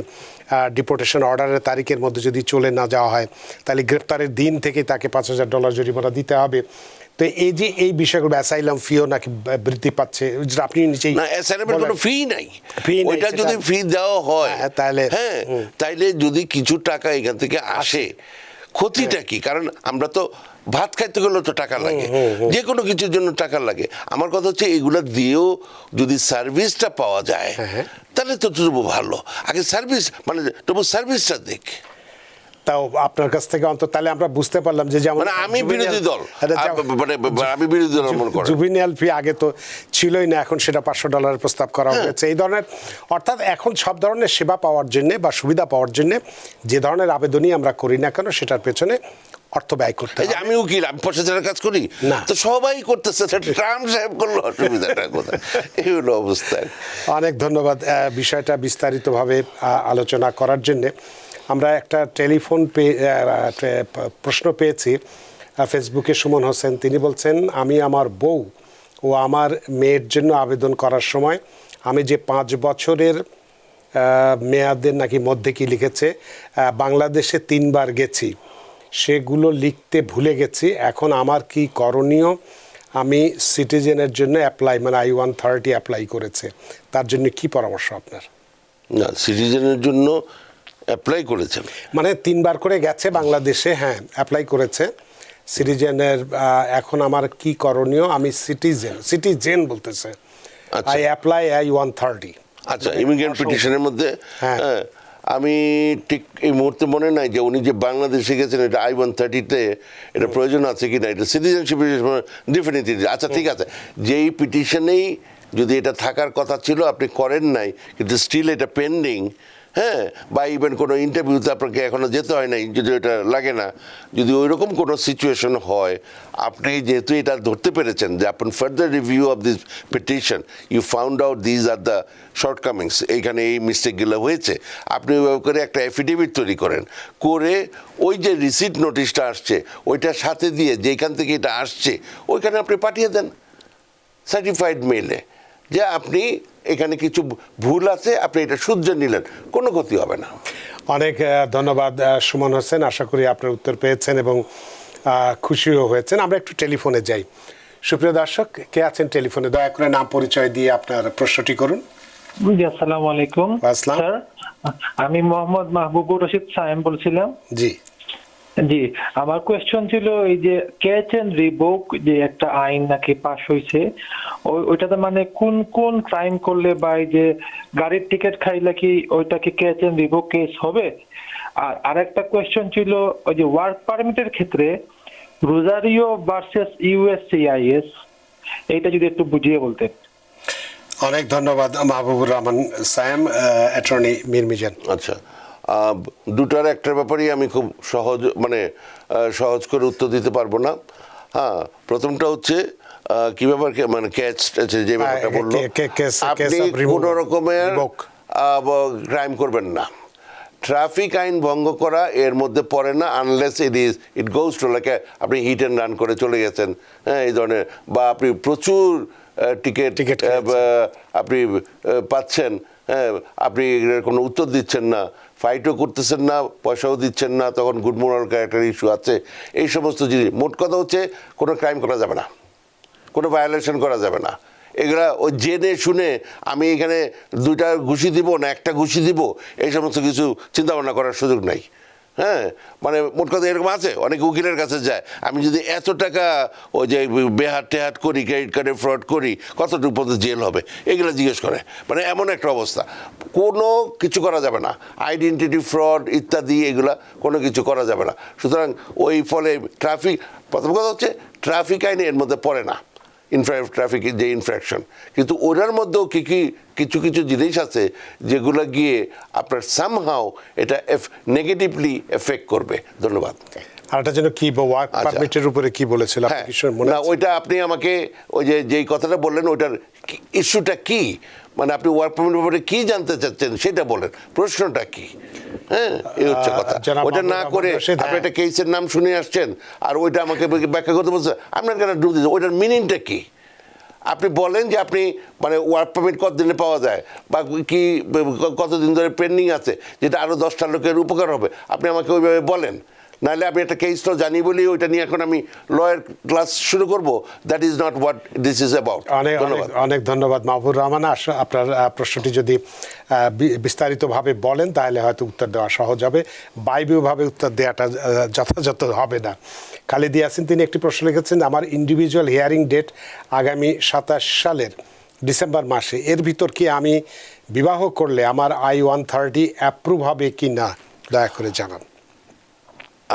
ডিপোর্টেশন অর্ডারের তারিখের মধ্যে যদি চলে না যাওয়া হয়, তাহলে গ্রেপ্তারের দিন থেকে তাকে $5,000 জরিমানা দিতে হবে। তো এই যে এই বিষয়গুলো, অ্যাসাইলাম ফিও নাকি বৃদ্ধি পাচ্ছে, আপনি নিচেই না, অ্যাসাইলামের কোনো ফি নাই, ওইটা যদি ফি দেওয়া হয় তাহলে হ্যাঁ, তাইলে যদি কিছু টাকা এখান থেকে আসে, ক্ষতিটা কি? কারণ আমরা তো ভাত খাইতে গেলেও তো টাকা লাগে, যে কোনো কিছুর জন্য টাকা লাগে। আমার কথা হচ্ছে এগুলো দিয়েও যদি সার্ভিসটা পাওয়া যায়, তাহলে তো তবু ভালো। আগে সার্ভিস মানে তবু সার্ভিসটা দেখ। তাও আপনার কাছ থেকে অন্তত তাহলে আমরা বুঝতে পারলাম যে যেমন আমি বিরোধী দল, আমি বিরোধী দল মনে করি। জুবিনিয়াল ফি আগে তো ছিলই না, এখন সেটা $500 প্রস্তাব করা হয়েছে। এই ধরনের, অর্থাৎ এখন সব ধরনের সেবা পাওয়ার জন্য বা সুবিধা পাওয়ার জন্য যে ধরনের আবেদনই আমরা করি না কেন, সেটার পেছনে অর্থ ব্যয় করতে হবে। আমি উকিল, আমি 50,000 কাজ করি না, তো সবাই করতেছে, ট্রাম্প সাহেব করলো, অসুবিধাটা কোথায়? এই হলো অবস্থা। অনেক ধন্যবাদ বিষয়টা বিস্তারিতভাবে আলোচনা করার জন্যে। আমরা একটা টেলিফোন প্রশ্ন পেয়েছি ফেসবুকে। সুমন হোসেন, তিনি বলছেন, আমি আমার বউ ও আমার মেয়ের জন্য আবেদন করার সময় আমি যে 5 বছরের মেয়াদের নাকি মধ্যে কি লিখেছে, বাংলাদেশে 3 বার গেছি, সেগুলো লিখতে ভুলে গেছি। এখন আমার কি করণীয়? আমি সিটিজেনের জন্য মানে I-130 অ্যাপ্লাই করেছে, তার জন্য কি পরামর্শ আপনার? না, সিটিজেনের জন্য অ্যাপ্লাই করেছেন? মানে 3বার করে গেছে বাংলাদেশে, হ্যাঁ অ্যাপ্লাই করেছে সিটিজেনের। এখন আমার কি করণীয়? আমি সিটিজেন বলতেছে, আচ্ছা। I apply I-130। আচ্ছা, ইমিগ্রেন্ট পিটিশনের মধ্যে হ্যাঁ। হ্যাঁ, আমি ঠিক এই মুহূর্তে মনে নাই যে উনি যে বাংলাদেশে গেছেন এটা I-130-তে এটা প্রয়োজন আছে কি না, এটা সিটিজেনশিপ ডেফিনেটলি। আচ্ছা ঠিক আছে, যেই পিটিশনেই যদি এটা থাকার কথা ছিল আপনি করেন নাই, কিন্তু স্টিল এটা পেন্ডিং, হ্যাঁ, বা ইভেন কোনো ইন্টারভিউতে আপনাকে এখনো যেতে হয় নাই যদি এটা লাগে না, যদি ওইরকম কোনো সিচুয়েশন হয়, আপনি যেহেতু এটা ধরতে পেরেছেন যে upon further review of this petition you found out these are the shortcomings, এইখানে এই মিস্টেকগুলো হয়েছে, আপনি ওইভাবে করে একটা অ্যাফিডেভিট তৈরি করেন, করে ওই যে রিসিট নোটিশটা আসছে ওইটার সাথে দিয়ে যেখান থেকে এটা আসছে ওইখানে আপনি পাঠিয়ে দেন সার্টিফাইড মেইলে, যে আপনি এখানে কিছু ভুল আছে, আপনি এটা শুধরে নিলেন, কোনো ক্ষতি হবে না। অনেক ধন্যবাদ সুমন হোসেন, আশা করি আপনার উত্তর পেয়েছেন এবং খুশিও হয়েছেন। আমরা একটু টেলিফোনে যাই। সুপ্রিয় দর্শক, কে আছেন টেলিফোনে? দয়া করে নাম পরিচয় দিয়ে আপনার প্রশ্নটি করুন। জি, আসসালামু আলাইকুম আসসালাম। স্যার, আমি মোহাম্মদ মাহবুবুর রশিদ সায়েম বলছিলাম। জি জি, আমার কোয়েশ্চন ছিল এই যে ক্যাচ এন্ড রিভোক যে একটা আইন নাকি পাস হয়েছে, ওইটাতে মানে কোন কোন ক্রাইম করলে বা এই যে গাড়ির টিকিট খাইলে কি ওইটা কি ক্যাচ এন্ড রিভোক কেস হবে? আর আরেকটা কোয়েশ্চন ছিল ওই যে ওয়ার্ক পারমিটের ক্ষেত্রে রোজারিও ভার্সেস USCIS, এইটা যদি একটু বুঝিয়ে বলতেন। অনেক ধন্যবাদ মাহবুবুর রহমান সায়েম, অ্যাটর্নি মীর মিজান। আচ্ছা, দুটার একটার ব্যাপারেই আমি খুব সহজ করে উত্তর দিতে পারবো না। হ্যাঁ, প্রথমটা হচ্ছে কি ব্যাপার, মানে ক্যাচ যে ব্যাপারটা বললো, আপনি কোনো রকমের ক্রাইম করবেন না, ট্রাফিক আইন ভঙ্গ করা এর মধ্যে পড়ে না, unless it goes to like আপনি হিট অ্যান্ড রান করে চলে গেছেন, হ্যাঁ এই ধরনের, বা আপনি প্রচুর টিকিট আপনি পাচ্ছেন, হ্যাঁ আপনি কোনো উত্তর দিচ্ছেন না, ফাইটও করতেছেন না, পয়সাও দিচ্ছেন না, তখন গুড মোরাল ক্যারেক্টার ইস্যু আছে, এই সমস্ত জিনিস। মোট কথা হচ্ছে কোনো ক্রাইম করা যাবে না, কোনো ভায়োলেশন করা যাবে না। এগুলা ওই জেনে শুনে আমি এখানে 2টা ঘুষি দিব না 1টা ঘুষি দিব, এই সমস্ত কিছু চিন্তাভাবনা করার সুযোগ নাই। হ্যাঁ, মানে মোট কথা এরকম আছে, অনেক উকিলের কাছে যায়, আমি যদি এত টাকা ওই যে বেহাট টেহাট করি, ক্রেডিট কার্ডে ফ্রড করি, কতটুকু পর্যন্ত জেল হবে, এগুলো জিজ্ঞেস করে। মানে এমন একটা অবস্থা, কোনো কিছু করা যাবে না, আইডেন্টিটি ফ্রড ইত্যাদি এগুলা কোনো কিছু করা যাবে না। সুতরাং ওই ফলে প্রথম কথা হচ্ছে ট্রাফিক আইনে এর মধ্যে পড়ে না ট্রাফিক যে ইনফ্র্যাকশন, কিন্তু ওটার মধ্যেও কিছু কিছু জিনিস আছে যেগুলো গিয়ে আপনার সামহাও এটা নেগেটিভলি এফেক্ট করবে। ধন্যবাদ। আর একটা যেন কি ওয়ার্ক পারমিটের উপরে কি বলেছিল হ্যাঁ, না ওইটা আপনি আমাকে ওই যেই কথাটা বললেন ওইটার ইস্যুটা কি, মানে আপনি ওয়ার্ক পারমিটের ব্যাপারে কি জানতে চাচ্ছেন সেটা বলেন, প্রশ্নটা কি? হ্যাঁ, এই হচ্ছে কথা। ওইটা না করে আপনি একটা কেসের নাম শুনে আসছেন আর ওইটা আমাকে ব্যাখ্যা করতে বলছেন, আপনার কেন ডুব দিচ্ছে, ওইটার মিনিংটা কি? আপনি বলেন যে আপনি মানে ওয়ার্ক পারমিট কতদিনে পাওয়া যায় বা কি কতদিন ধরে পেন্ডিং আছে, যেটা আরও 10টা লোকের উপকার হবে, আপনি আমাকে ওইভাবে বলেন। নাহলে আপনি একটা কেস তো জানি বলি ওইটা নিয়ে এখন আমি লয়ার ক্লাস শুরু করব, that is not what this is about. অনেক ধন্যবাদ মাহবুবুর রহমান। আপনার প্রশ্নটি যদি বিস্তারিতভাবে বলেন তাহলে হয়তো উত্তর দেওয়া সহজ হবে, বায়বীয়ভাবে উত্তর দেওয়াটা যথাযথ হবে না। খালিদ ইয়াসিন তিনি একটি প্রশ্ন লিখেছেন, আমার ইন্ডিভিজুয়াল হিয়ারিং ডেট আগামী 27 সালের ডিসেম্বর মাসে, এর ভিতর কি আমি বিবাহ করলে আমার I-130 অ্যাপ্রুভ হবে কি না, দয়া করে জানান।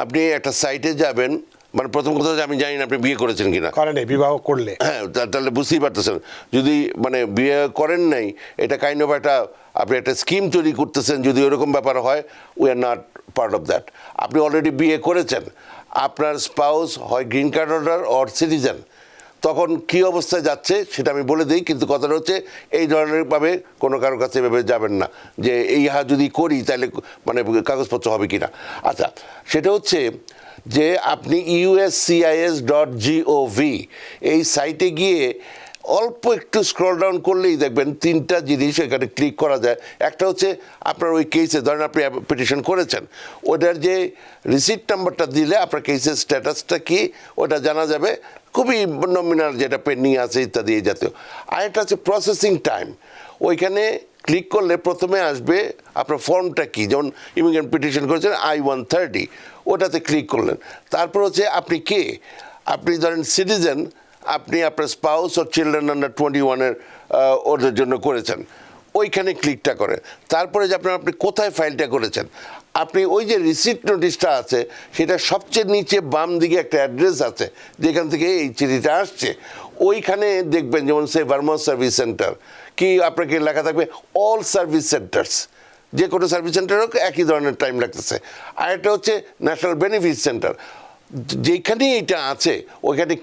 আপনি একটা সাইটে যাবেন, মানে প্রথম কথা হচ্ছে আমি জানি না আপনি বিয়ে করেছেন কিনা, করেন বিবাহ করলে, হ্যাঁ তাহলে বুঝতেই পারতেছেন, যদি মানে বিয়ে করেন নাই এটা কাইন্ড অফ একটা আপনি একটা স্কিম তৈরি করতেছেন, যদি ওরকম ব্যাপার হয় we are not part of that. আপনি অলরেডি বিয়ে করেছেন, আপনার স্পাউস হয় green card holder or citizen, তখন কি অবস্থায় যাচ্ছে সেটা আমি বলে দিই, কিন্তু কথাটা হচ্ছে এই ধরনের ভাবে কোনো কারোর কাছে এভাবে যাবেন না যে এই যদি করি তাহলে মানে কাগজপত্র হবে কি না। আচ্ছা, সেটা হচ্ছে যে আপনি USCIS.gov এই সাইটে গিয়ে অল্প একটু স্ক্রল ডাউন করলেই দেখবেন 3টা জিনিস এখানে ক্লিক করা যায়। একটা হচ্ছে আপনার ওই কেসে ধরেন আপনি পিটিশন করেছেন, ওটার যে রিসিট নাম্বারটা দিলে আপনার কেসের স্ট্যাটাসটা কি ওটা জানা যাবে, খুবই নমিনাল যেটা পেন্ডিং আছে ইত্যাদি এই জাতীয়। আরেকটা হচ্ছে প্রসেসিং টাইম, ওইখানে ক্লিক করলে প্রথমে আসবে আপনার ফর্মটা কি, যেমন ইমিগ্রেন্ট পিটিশন করেছেন I-130, ওটাতে ক্লিক করলেন। তারপর হচ্ছে আপনি কে, আপনি ধরেন সিটিজেন, আপনি আপনার স্পাউস ও চিলড্রেন আন্ডার 21-এর ওদের জন্য করেছেন, ওইখানে ক্লিকটা করেন। তারপরে যে আপনি কোথায় ফাইলটা করেছেন, আপনি ওই যে রিসিপ্ট নোটিশটা আছে সেটা সবচেয়ে নিচে বাম দিকে একটা অ্যাড্রেস আছে যেখান থেকে এই চিঠিটা আসছে, ওইখানে দেখবেন যেমন সে ভার্মা সার্ভিস সেন্টার, কি আপনাকে লেখা থাকবে অল সার্ভিস সেন্টার্স, যে কোনো সার্ভিস সেন্টার হোক একই ধরনের টাইম লাগতেছে। আর একটা হচ্ছে ন্যাশনাল বেনিফিট সেন্টার, যেখানে এটা আছে ওইখানে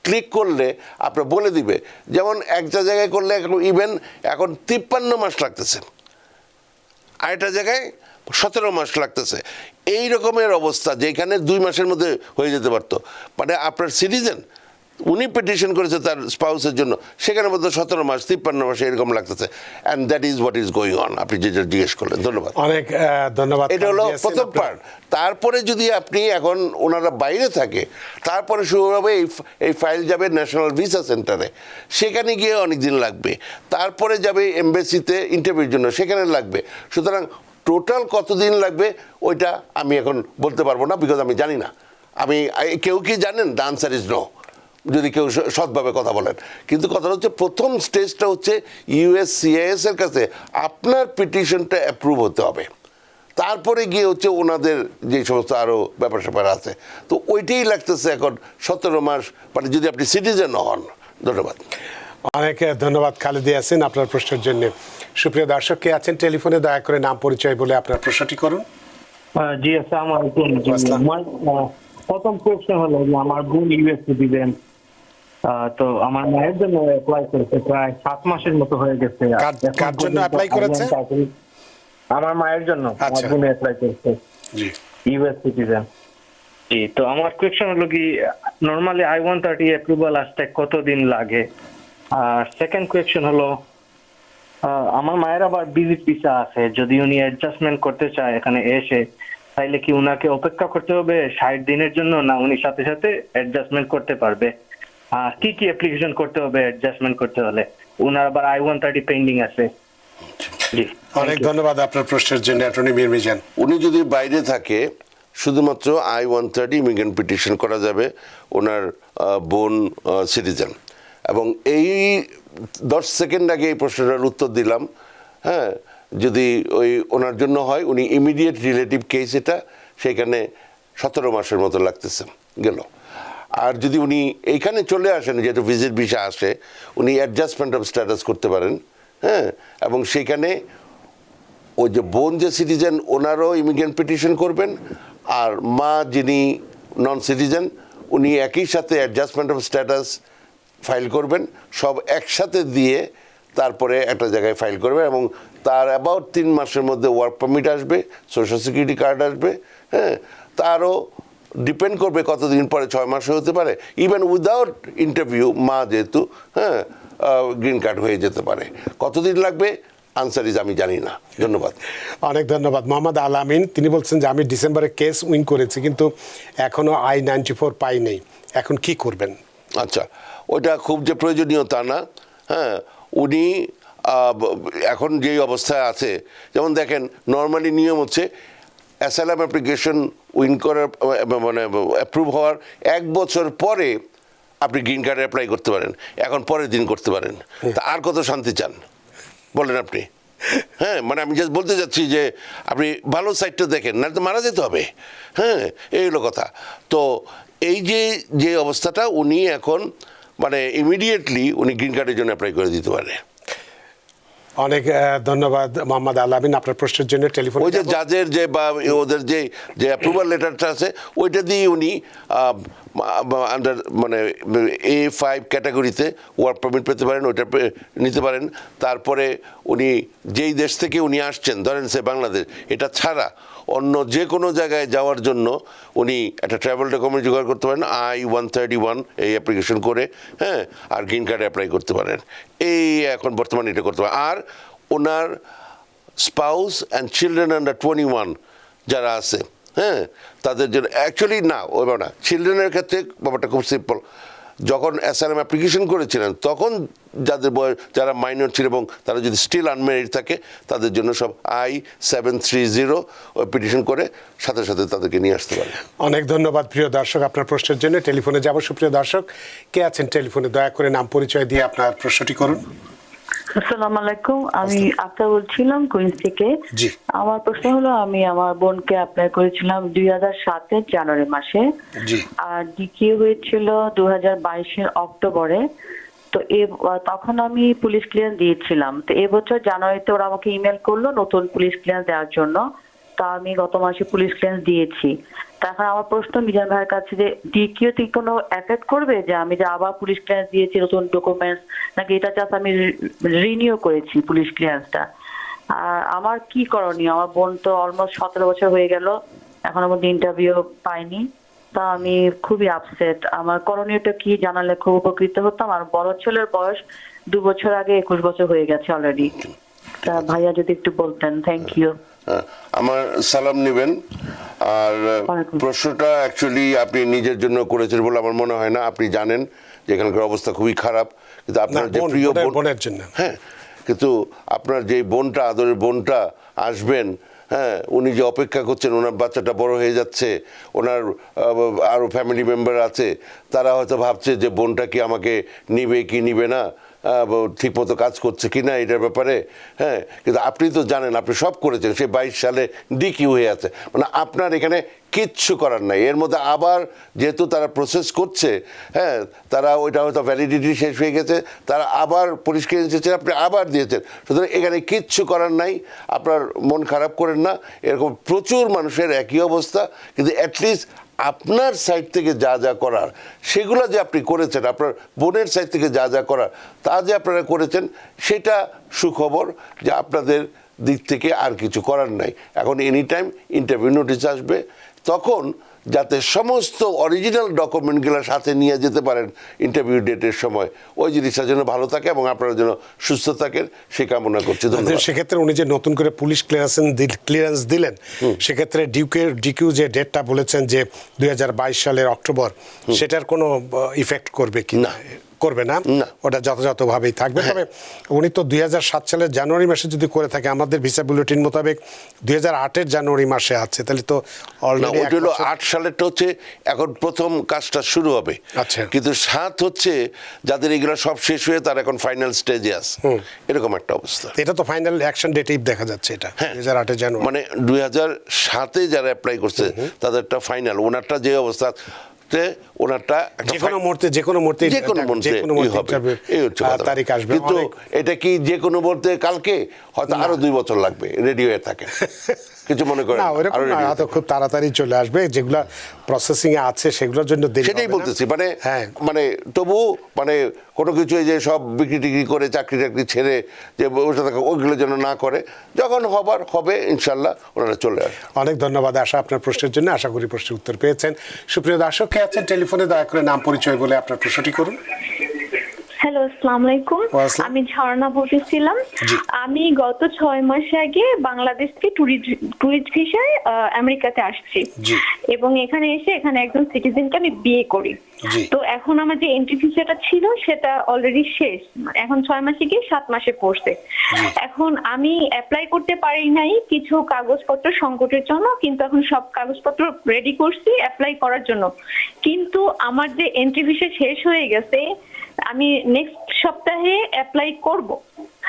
ক্লিক করলে আপনার বলে দিবে, যেমন একটা জায়গায় করলে ইভেন এখন 53 মাস লাগতেছে, আরেকটা জায়গায় 17 মাস লাগতেছে। এই রকমের অবস্থা যেখানে 2 মাসের মধ্যে হয়ে যেতে পারতো, মানে আপনার সিটিজেন উনি পিটিশন করেছে তার স্পাউসের জন্য, সেখানে মধ্যে 17 মাস 53 মাস এরকম লাগতেছে। And that is what is going on, আপনি যেটা জিজ্ঞেস করলেন। ধন্যবাদ, অনেক ধন্যবাদ। এটা হলো প্রথম পার্ট। তারপরে যদি আপনি এখন ওনারা বাইরে থাকে, তারপরে শুরু হবে এই ফাইল যাবে ন্যাশনাল ভিসা সেন্টারে, সেখানে গিয়ে অনেক দিন লাগবে। তারপরে যাবে এমবেসিতে ইন্টারভিউর জন্য, সেখানে লাগবে। সুতরাং টোটাল কতদিন লাগবে ওইটা আমি এখন বলতে পারবো না, বিকজ আমি জানি না। কেউ কি জানেন? দ্য আনসার ইজ নো, যদি কেউ সৎভাবে কথা বলেন। কিন্তু কথাটা হচ্ছে প্রথম স্টেজটা হচ্ছে USCIS এর কাছে আপনার পিটিশনটা অ্যাপ্রুভ হতে হবে, তারপরে গিয়ে হচ্ছে ওনাদের যে সমস্ত আরও ব্যাপার স্যাপার আছে, তো ওইটাই লাগতেছে এখন 17 মাস, মানে যদি আপনি সিটিজেন হন। ধন্যবাদ। অনেক ধন্যবাদ খালেদ ইয়াসিন আপনার প্রশ্নের জন্য। সুপ্রিয় দর্শক কে আছেন টেলিফোনে, দয়া করে নাম পরিচয় বলে আপনার প্রশ্নটি করুন। জি আসসালামু আলাইকুম। আমার প্রথম কোয়েশ্চেন হলো যে আমার বোন ইউএস সিটিজেন, তো আমার মায়ের জন্য অ্যাপ্লাই করেছে, প্রায় 7 মাসের মতো হয়ে গেছে। কার জন্য অ্যাপ্লাই করেছে? আমার মায়ের জন্য। আমার আচ্ছা। বোন অ্যাপ্লাই করেছে, জি, ইউএস সিটিজেন। জি, তো আমার কোয়েশ্চেন হলো কি, নরমালি I-130 অ্যাপ্রুভাল আসতে কতদিন লাগে? আর সেকেন্ড কোয়েশ্চেন হলো, আমার মায়ের আবার ভিজিট ভিসা আছে, যদি উনি অ্যাডজাস্টমেন্ট করতে চায় এখানে এসে, তাইলে কি উনাকে অপেক্ষা করতে হবে 60 দিনের জন্য, না উনি সাথে সাথে অ্যাডজাস্টমেন্ট করতে পারবে? আর কি কি অ্যাপ্লিকেশন করতে হবে অ্যাডজাস্টমেন্ট করতে হলে? উনার আবার I-130 পেন্ডিং আছে। জি, অনেক ধন্যবাদ আপনার প্রশ্নের জন্য অ্যাটর্নি মীর মিজান। উনি যদি বাইরে থাকে শুধুমাত্র I-130 ইমিগ্রেন্ট পিটিশন করা যাবে, ওনার বোন সিটিজেন। এবং এই 10 সেকেন্ড আগে এই প্রশ্নটার উত্তর দিলাম। হ্যাঁ, যদি ওই ওনার জন্য হয়, উনি ইমিডিয়েট রিলেটিভ কেস, এটা সেখানে 17 মাসের মতো লাগতেছে গেল। আর যদি উনি এইখানে চলে আসেন, যেহেতু ভিজিট ভিসা আসে, উনি অ্যাডজাস্টমেন্ট অফ স্ট্যাটাস করতে পারেন। হ্যাঁ, এবং সেখানে ওই যে বোন যে সিটিজেন ওনারও ইমিগ্রেন্ট পিটিশন করবেন, আর মা যিনি নন সিটিজেন উনি একই সাথে অ্যাডজাস্টমেন্ট অফ স্ট্যাটাস ফাইল করবেন, সব একসাথে দিয়ে তারপরে একটা জায়গায় ফাইল করবে। এবং তার অ্যাবাউট 3 মাসের মধ্যে ওয়ার্ক পারমিট আসবে, সোশ্যাল সিকিউরিটি কার্ড আসবে। হ্যাঁ, তারও ডিপেন্ড করবে কতদিন পরে, 6 মাসও হতে পারে, ইভেন উইদাউট ইন্টারভিউ মা যেহেতু, হ্যাঁ, গ্রিন কার্ড হয়ে যেতে পারে। কতদিন লাগবে আনসার ইজ আমি জানি না। ধন্যবাদ। অনেক ধন্যবাদ। মোহাম্মদ আল আমিন, তিনি বলছেন যে আমি ডিসেম্বরে কেস উইন করেছি, কিন্তু এখনো I-94 পাই নেই, এখন কি করবেন? আচ্ছা, ওইটা খুব যে প্রয়োজনীয় তা না। হ্যাঁ, উনি এখন যেই অবস্থায় আছে, যেমন দেখেন নর্মালি নিয়ম হচ্ছে অ্যাসাইলাম অ্যাপ্লিকেশন উইন করার মানে অ্যাপ্রুভ হওয়ার 1 বছর পরে আপনি গ্রিন কার্ডে অ্যাপ্লাই করতে পারেন, এখন পরের দিন করতে পারেন। তা আর কত শান্তি চান বলেন আপনি? হ্যাঁ, মানে আমি জাস্ট বলতে চাচ্ছি যে আপনি ভালো সাইডটা দেখেন, না তো মারা যেতে হবে। হ্যাঁ, এই হলো কথা। তো এই যে অবস্থাটা, উনি এখন মানে ইমিডিয়েটলি উনি গ্রিন কার্ডের জন্য অ্যাপ্লাই করে দিতে পারে। অনেক ধন্যবাদ মোহাম্মদ আল আমিন আপনার প্রশ্নের জন্য। টেলিফোন ওই যে জাজের যে বা ওদের যে অ্যাপ্রুভাল লেটারটা আছে, ওইটা দিয়ে উনি আন্ডার মানে A5 ক্যাটাগরিতে ওয়ার্ক পারমিট পেতে পারেন, ওইটা নিতে পারেন। তারপরে উনি যেই দেশ থেকে উনি আসছেন, ধরেন সে বাংলাদেশ, এটা ছাড়া অন্য যে কোনো জায়গায় যাওয়ার জন্য উনি একটা ট্রাভেল ডকুমেন্ট জোগাড় করতে পারেন, I-131 এই অ্যাপ্লিকেশন করে। হ্যাঁ, আর গ্রিন কার্ডে অ্যাপ্লাই করতে পারেন। এই এখন বর্তমানে এটা করতে পারেন। আর ওনার স্পাউস অ্যান্ড চিলড্রেন আন্ডার 21 যারা আছে, হ্যাঁ, তাদের জন্য অ্যাকচুয়ালি না, ওইভাবে না। চিলড্রেনের ক্ষেত্রে ব্যাপারটা খুব সিম্পল। যখন অ্যাসাইলাম অ্যাপ্লিকেশন করেছিলেন তখন যাদের বয়স যারা মাইনর ছিল এবং তারা যদি স্টিল আনম্যারিড থাকে তাদের জন্য সব I-730 পিটিশন করে সাথে সাথে তাদেরকে নিয়ে আসতে পারে। অনেক ধন্যবাদ প্রিয় দর্শক আপনার প্রশ্নের জন্য। টেলিফোনে যাব সুপ্রিয় দর্শক, কে আছেন টেলিফোনে? দয়া করে নাম পরিচয় দিয়ে আপনার প্রশ্নটি করুন। আসসালামু আলাইকুম, আমি আফতার বলছিলাম কুইন্স থেকে। জি। আমার প্রশ্ন হলো, আমি আমার বোনকে অ্যাপ্লাই করেছিলাম 2007 জানুয়ারি মাসে, জি। আর ডিকিউ হয়েছিল 2022 অক্টোবরে। তো তখন আমি পুলিশ ক্লিয়ারেন্স দিয়েছিলাম। তো এবছর জানুয়ারিতে ওরা আমাকে ইমেল করলো নতুন পুলিশ ক্লিয়ারেন্স দেওয়ার জন্য। তা আমি গত মাসে পুলিশ ক্লিয়ারেন্স দিয়েছি। তখন আমার প্রশ্ন মিজান ভাইয়ের কাছে যে ডিকিউ তে কোনো এফেক্ট করবে, যে আমি যে আবার পুলিশ ক্লিয়ারেন্স দিয়েছি নতুন ডকুমেন্টস, নাকি এটা জাস্ট আমি রিনিউ করেছি পুলিশ ক্লিয়ারেন্সটা? আর আমার কি করণীয়? আমার বোন তো অলমোস্ট 17 বছর হয়ে গেল, এখনো মধ্যে ইন্টারভিউ পাইনি। তা আমি খুবই আপসেট। আমার করণীয়টা কি জানালে খুব উপকৃত হতাম। আর বড় ছেলের বয়স 2 বছর আগে 21 বছর হয়ে গেছে অলরেডি। তা ভাইয়া যদি একটু বলতেন। Thank you. আমার সালাম নেবেন। আর প্রশ্নটা অ্যাকচুয়ালি আপনি নিজের জন্য করেছেন বলে আমার মনে হয় না। আপনি জানেন যে এখানকার অবস্থা খুবই খারাপ, কিন্তু আপনার যে প্রিয় বোনের জন্য, হ্যাঁ, কিন্তু আপনার যে বোনটা, আদরের বোনটা আসবেন, হ্যাঁ, উনি যে অপেক্ষা করছেন, ওনার বাচ্চাটা বড় হয়ে যাচ্ছে, ওনার আরও ফ্যামিলি মেম্বার আছে, তারা হয়তো ভাবছে যে বোনটা কি আমাকে নিবে কি নিবে না, ঠিকমতো কাজ করছে কি না এটার ব্যাপারে। হ্যাঁ, কিন্তু আপনি তো জানেন আপনি সব করেছেন, সে 22 সালে ডিকিউ হয়ে আছে, মানে আপনার এখানে কিচ্ছু করার নাই। এর মধ্যে আবার যেহেতু তারা প্রসেস করছে, হ্যাঁ, তারা ওইটা হয়তো ভ্যালিডিটি শেষ হয়ে গেছে, তারা আবার পরিষ্কার এসেছেন, আপনি আবার দিয়েছেন। সুতরাং এখানে কিচ্ছু করার নাই, আপনার মন খারাপ করেন না। এরকম প্রচুর মানুষের একই অবস্থা, কিন্তু অ্যাটলিস্ট আপনার সাইড থেকে যা যা করার সেগুলো যে আপনি করেছেন, আপনার বোনের সাইড থেকে যা যা করার তা যে আপনারা করেছেন, সেটা সুখবর যে আপনাদের দিক থেকে আর কিছু করার নাই। এখন এনি টাইম ইন্টারভিউ নোটিশ আসবে, তখন যাতে সমস্ত অরিজিনাল ডকুমেন্টগুলো সাথে নিয়ে যেতে পারেন ইন্টারভিউ ডেটের সময়, ওই জিনিসটা যেন ভালো থাকে এবং আপনারা যেন সুস্থ থাকেন সে কামনা করছি। ধন্যবাদ। সেক্ষেত্রে উনি যে নতুন করে পুলিশ ক্লিয়ারেন্স দিলেন, সেক্ষেত্রে ডিকিউ যে ডেটটা বলেছেন যে 2022 সালের অক্টোবর, সেটার কোনো ইফেক্ট করবে কি না? করবে না, ওটা যথাযথভাবেই থাকবে। তবে উনি তো 2007 সালের জানুয়ারি মাসে যদি করে থাকে, আমাদের ভিসা বুলেটিন মোতাবেক 2008-এর জানুয়ারি মাসে আছে, তাহলে তো অলরেডি 8 সালেরটা হচ্ছে এখন প্রথম কাজটা শুরু হবে। আচ্ছা। কিন্তু 7 হচ্ছে যাদের এগুলো সব শেষ হয়ে তার এখন ফাইনাল স্টেজে আছে, এরকম একটা অবস্থা। এটা তো ফাইনাল অ্যাকশন ডেটেই দেখা যাচ্ছে, এটা 2008-এর জানুয়ারি, মানে 2007-এ যারা অ্যাপ্লাই করছে তাদেরটা ফাইনাল। ওনারটা যে অবস্থা, ওনারটা যে কোনো মুহূর্তে তারিখ আসবে। কিন্তু এটা কি যে কোনো মুহূর্তে কালকে? হয়তো আরো 2 বছর লাগবে, রেডি হয়ে থাকে। কিছু মনে করেন না, ওরকম না, হয়তো খুব তাড়াতাড়ি চলে আসবে। যেগুলা প্রসেসিং এ আছে সেগুলোর জন্য দেরি হবে না। সেটাই বলতেছি, মানে হ্যাঁ, মানে তবু মানে কোনো কিছু যে সব বিক্রি টিক্রি করে চাকরি টাকরি ছেড়ে যে বসে থাকা, ওইগুলো যেন না করে। যখন হবার হবে ইনশাল্লাহ ওনারা চলে আসবে। অনেক ধন্যবাদ আশা আপনার প্রশ্নের জন্য। আশা করি প্রশ্নের উত্তর পেয়েছেন। সুপ্রিয় দর্শক, কে আছেন টেলিফোনে? দয়া করে নাম পরিচয় বলে আপনার প্রশ্নটি করুন। হ্যালো, আসসালামু আলাইকুম। আমি ঝর্ণা বলতেছিলাম। আমি গত 6 মাস আগে বাংলাদেশ থেকে ট্যুরিস্ট ভিসায় আমেরিকাতে আসছি, এবং এখানে এসে এখানে একজন সিটিজেনকে আমি বিয়ে করি। তো এখন আমার যে এন্ট্রি ভিসাটা ছিল সেটা অলরেডি শেষ, এখন 6 মাসে গিয়ে 7 মাসে পড়ছে। এখন আমি অ্যাপ্লাই করতে পারি নাই কিছু কাগজপত্র সংকটের জন্য, কিন্তু এখন সব কাগজপত্র রেডি করছি অ্যাপ্লাই করার জন্য। কিন্তু আমার যে এন্ট্রি ভিসা শেষ হয়ে গেছে, আমি নেক্সট সপ্তাহে অ্যাপ্লাই করব।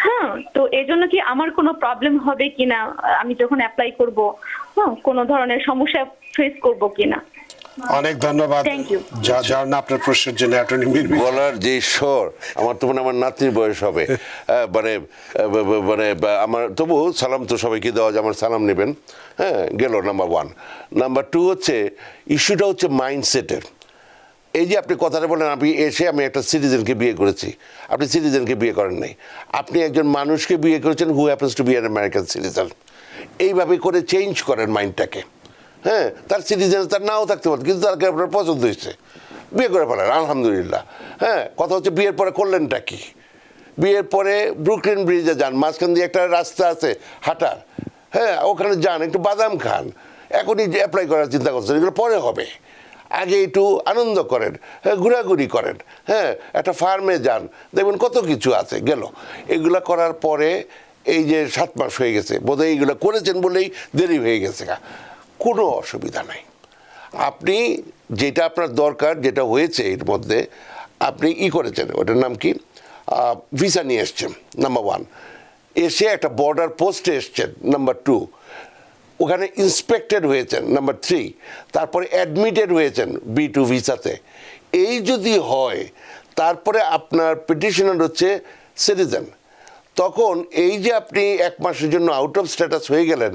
হ্যাঁ, তো এর জন্য কি আমার কোনো প্রবলেম হবে কিনা? আমি যখন অ্যাপ্লাই করব, কোনো ধরনের সমস্যা ফেস করব কিনা? অনেক ধন্যবাদ। ঝর্ণা, আপনার প্রশ্নের জন্য গলার যে স্বর, আমার তো মনে আমার নাতির বয়স হবে। মানে মানে আমার তবু সালাম তো সবাইকে দেওয়া যায়, আমার সালাম নেবেন। হ্যাঁ, গেল নাম্বার 1। নাম্বার 2 হচ্ছে ইস্যুটা হচ্ছে মাইন্ডসেটের। এই যে আপনি কথাটা বলেন, আপনি এসে আমি একটা সিটিজেনকে বিয়ে করেছি, আপনি সিটিজেনকে বিয়ে করেন নাই, আপনি একজন মানুষকে বিয়ে করেছেন who happens to be an American citizen. এইভাবে করে চেঞ্জ করেন মাইন্ডটাকে। হ্যাঁ, তার সিটিজেন তার নাও থাকতে পারে, কিন্তু তাকে আপনার পছন্দ হয়েছে, বিয়ে করে ফেলেন, আলহামদুলিল্লাহ। হ্যাঁ, কথা হচ্ছে বিয়ের পরে করলেনটা কি? বিয়ের পরে ব্রুকলিন ব্রিজে যান, মাঝখান দিয়ে একটা রাস্তা আছে হাঁটার, হ্যাঁ, ওখানে যান, একটু বাদাম খান। এখনই অ্যাপ্লাই করার চিন্তা করছেন, এগুলো পরে হবে। আগে একটু আনন্দ করেন, হ্যাঁ, ঘোরাঘুরি করেন, হ্যাঁ, একটা ফার্মে যান, দেখবেন কত কিছু আছে গেল। এগুলা করার পরে এই যে 7 মাস হয়ে গেছে, বোধহয় এইগুলো করেছেন বলেই দেরি হয়ে গেছে, কোনো অসুবিধা নাই। আপনি যেটা আপনার দরকার, যেটা হয়েছে এর মধ্যে, আপনি করেছেন, ওটার নাম কি, ভিসা নিয়ে এসছেন নাম্বার 1, এসে একটা বর্ডার পোস্টে এসছেন নাম্বার 2, ওখানে ইন্সপেক্টেড হয়েছেন নাম্বার 3, তারপরে অ্যাডমিটেড হয়েছেন B2 ভিসাতে। এই যদি হয়, তারপরে আপনার পিটিশনার হচ্ছে সিটিজেন, তখন এই যে আপনি 1 মাসের জন্য আউট অফ স্ট্যাটাস হয়ে গেলেন,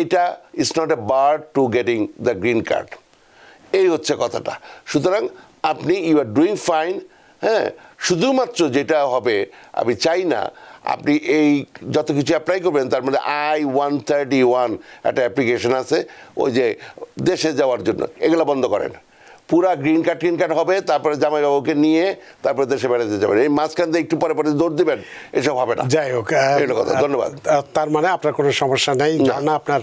এটা is not a bar to getting the green card. এই হচ্ছে কথাটা। সুতরাং আপনি ইউ আর ডুইং ফাইন। হ্যাঁ, শুধুমাত্র যেটা হবে, আমি চাই না আপনি এই যত কিছু অ্যাপ্লাই করবেন তার মধ্যে I-131 একটা অ্যাপ্লিকেশন আছে ওই যে দেশে যাওয়ার জন্য, এগুলো বন্ধ করেন। পুরা গ্রিন কার্ড হবে, তারপরে জামাইবাবুকে নিয়ে তারপরে দেশে বেড়াতে যাবেন। এই মাঝখান দিয়ে একটু পরে দৌড় দিবেন, এসব হবে না। যাই হোক, এগুলো কথা। ধন্যবাদ। তার মানে আপনার কোনো সমস্যা নেই। না, আপনার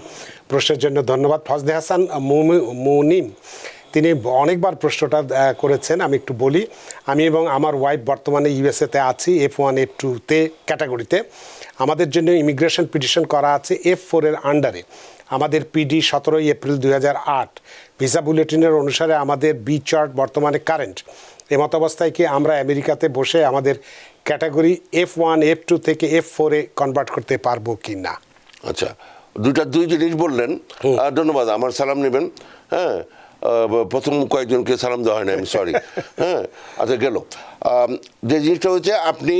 প্রশ্নের জন্য ধন্যবাদ। ফজলে হাসান মুনিম তিনি অনেকবার প্রশ্নটা করেছেন, আমি একটু বলি। আমি এবং আমার ওয়াইফ বর্তমানে ইউএসএতে আছি F1 F2 ক্যাটাগরিতে। আমাদের জন্য ইমিগ্রেশন পিটিশন করা আছে F4 এর আন্ডারে। আমাদের PD 17 এপ্রিল 2008। ভিসা বুলেটিনের অনুসারে আমাদের বি চার্ট বর্তমানে কারেন্ট। এমত অবস্থায় কি আমরা আমেরিকাতে বসে আমাদের ক্যাটাগরি F1 F2 থেকে F4 এ কনভার্ট করতে পারবো কি না? আচ্ছা, দুই জিনিস বললেন, ধন্যবাদ। আমার সালাম নেবেন। হ্যাঁ, প্রথম কয়েকজনকে সালাম দেওয়া হয় না, আমি সরি। হ্যাঁ, আচ্ছা, গেল। যে জিনিসটা হচ্ছে, আপনি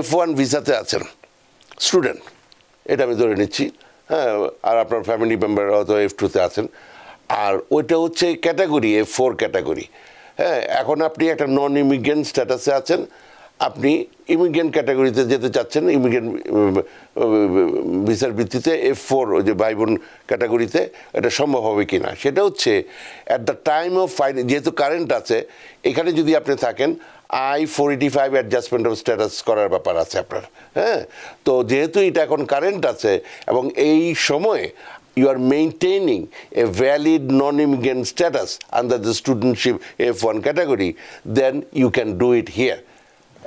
F1 ভিসাতে আছেন, স্টুডেন্ট, এটা আমি ধরে নিচ্ছি। হ্যাঁ, আর আপনার ফ্যামিলি মেম্বার হয়তো F2-তে আছেন, আর ওইটা হচ্ছে ক্যাটাগরি F4 ক্যাটাগরি। হ্যাঁ, এখন আপনি একটা নন ইমিগ্রেন্ট স্ট্যাটাসে আছেন, আপনি ইমিগ্রেন্ট ক্যাটাগরিতে যেতে চাচ্ছেন, ইমিগ্রেন্ট ভিসার ভিত্তিতে F4 ওই যে ভাই বোন ক্যাটাগরিতে, এটা সম্ভব হবে কি না সেটা হচ্ছে at the time of file, যেহেতু কারেন্ট আছে এখানে, যদি আপনি থাকেন I-485 অ্যাডজাস্টমেন্ট অফ স্ট্যাটাস করার ব্যাপার আছে আপনার। হ্যাঁ, তো যেহেতু এটা এখন কারেন্ট আছে এবং এই সময়ে you are maintaining a valid non-immigrant status under the studentship F1 category, then you can do it here.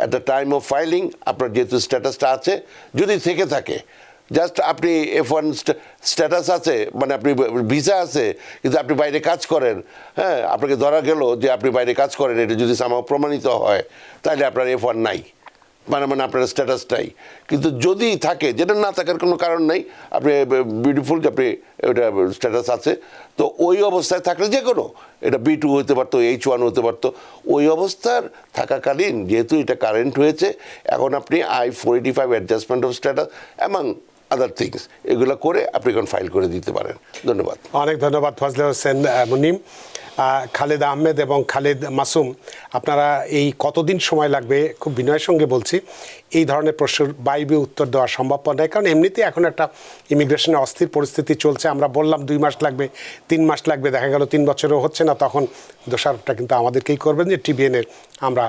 At the time of filing, আপনার যেহেতু স্ট্যাটাসটা আছে, যদি থেকে থাকে, জাস্ট আপনি F1 স্ট্যাটাস আছে, মানে আপনি ভিসা আছে, কিন্তু আপনি বাইরে কাজ করেন, হ্যাঁ, আপনাকে ধরা গেল যে আপনি বাইরে কাজ করেন, এটা যদি সামাও প্রমাণিত হয়, তাহলে আপনার F1 নাই, মানে আপনার স্ট্যাটাসটাই। কিন্তু যদি থাকে, যেটা না থাকার কোনো কারণ নাই, আপনি বিউটিফুল, আপনি ওটা স্ট্যাটাস আছে, তো ওই অবস্থায় থাকলে যে কোনো, এটা B2 হতে পারতো, H1 হতে পারতো, ওই অবস্থার থাকাকালীন যেহেতু এটা কারেন্ট হয়েছে, এখন আপনি I-485 অ্যাডজাস্টমেন্ট অফ স্ট্যাটাস এবং আদার থিংস এগুলো করে আপনি এখন ফাইল করে দিতে পারেন। ধন্যবাদ। অনেক ধন্যবাদ ফজলে হোসেন মুনিম। খালেদ আহমেদ এবং খালেদ মাসুম, আপনারা এই কতদিন সময় লাগবে, খুব বিনয়ের সঙ্গে বলছি, এই ধরনের প্রশ্নের বাইবে উত্তর দেওয়া সম্ভবপর নয়, কারণ এমনিতেই এখন একটা ইমিগ্রেশনে অস্থির পরিস্থিতি চলছে। আমরা বললাম 2 মাস লাগবে, 3 মাস লাগবে, দেখা গেল 3 বছরও হচ্ছে না, তখন দোষারোপটা কিন্তু আমাদেরকেই করবেন যে টিবিএনের আমরা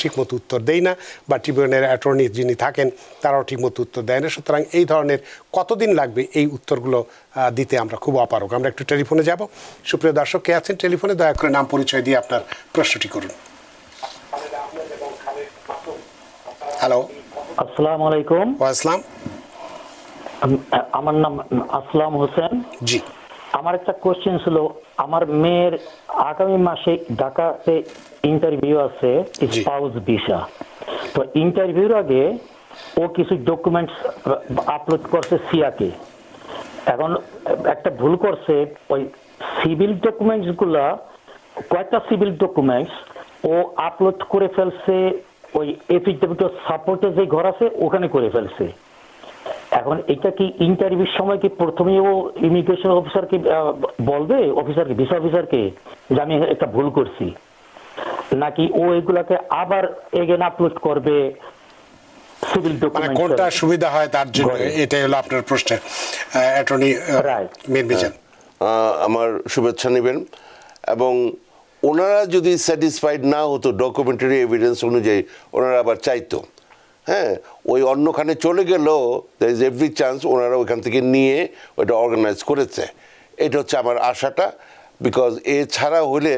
ঠিকমতো উত্তর দেই না, বা টিবিএনের অ্যাটর্নি যিনি থাকেন তারাও ঠিকমতো উত্তর দেয় না। সুতরাং এই ধরনের কতদিন লাগবে এই উত্তরগুলো দিতে আমরা খুব অপারগ। আমরা একটু টেলিফোনে যাব। সুপ্রিয় দর্শক, কে আছেন টেলিফোনে, দয়া করে নাম পরিচয় দিয়ে আপনার প্রশ্নটি করুন। হ্যালো, আসসালামু আলাইকুম। আসসালাম। আমার নাম আসলাম হোসেন। জি, আমার একটা কোশ্চেন ছিল, আমার মেয়ের আগামী মাসে ঢাকাতে ইন্টারভিউ আছে, স্পাউস ভিসা। তো ইন্টারভিউর আগে ও কিছু ডকুমেন্টস আপলোড করছে সিয়াকে। এখন একটা ভুল করছে, ওই সিভিল ডকুমেন্টস গুলা, কয়েকটা সিভিল ডকুমেন্টস ও আপলোড করে ফেলছে ওই এফিডেভিট অফ সাপোর্টে যে ঘর আছে ওখানে করে ফেলছে। এখন এটা কি ইন্টারভিউর সময় কি প্রথমেই ও ইমিগ্রেশন অফিসারকে বলবে, অফিসারকে, ভিসা অফিসারকে, যে আমি একটা ভুল করছি, নাকি ও এগুলাকে আবার এগেন আপলোড করবে সিভিল মানে ডকুমেন্ট? কোনটা সুবিধা হয় তার জন্য, এটাই হলো আপনার প্রশ্নের অ্যাটর্নি মিরমিজান। আমার শুভেচ্ছা নেবেন। এবং ওনারা যদি স্যাটিসফাইড না হতো ডকুমেন্টারি এভিডেন্স অনুযায়ী, ওনারা আবার চাইতো, হ্যাঁ, ওই অন্যখানে চলে গেলেও দ্যার ইজ এভরি চান্স ওনারা ওইখান থেকে নিয়ে ওইটা অর্গানাইজ করেছে। এটা হচ্ছে আমার আশাটা, বিকজ এ ছাড়া হলে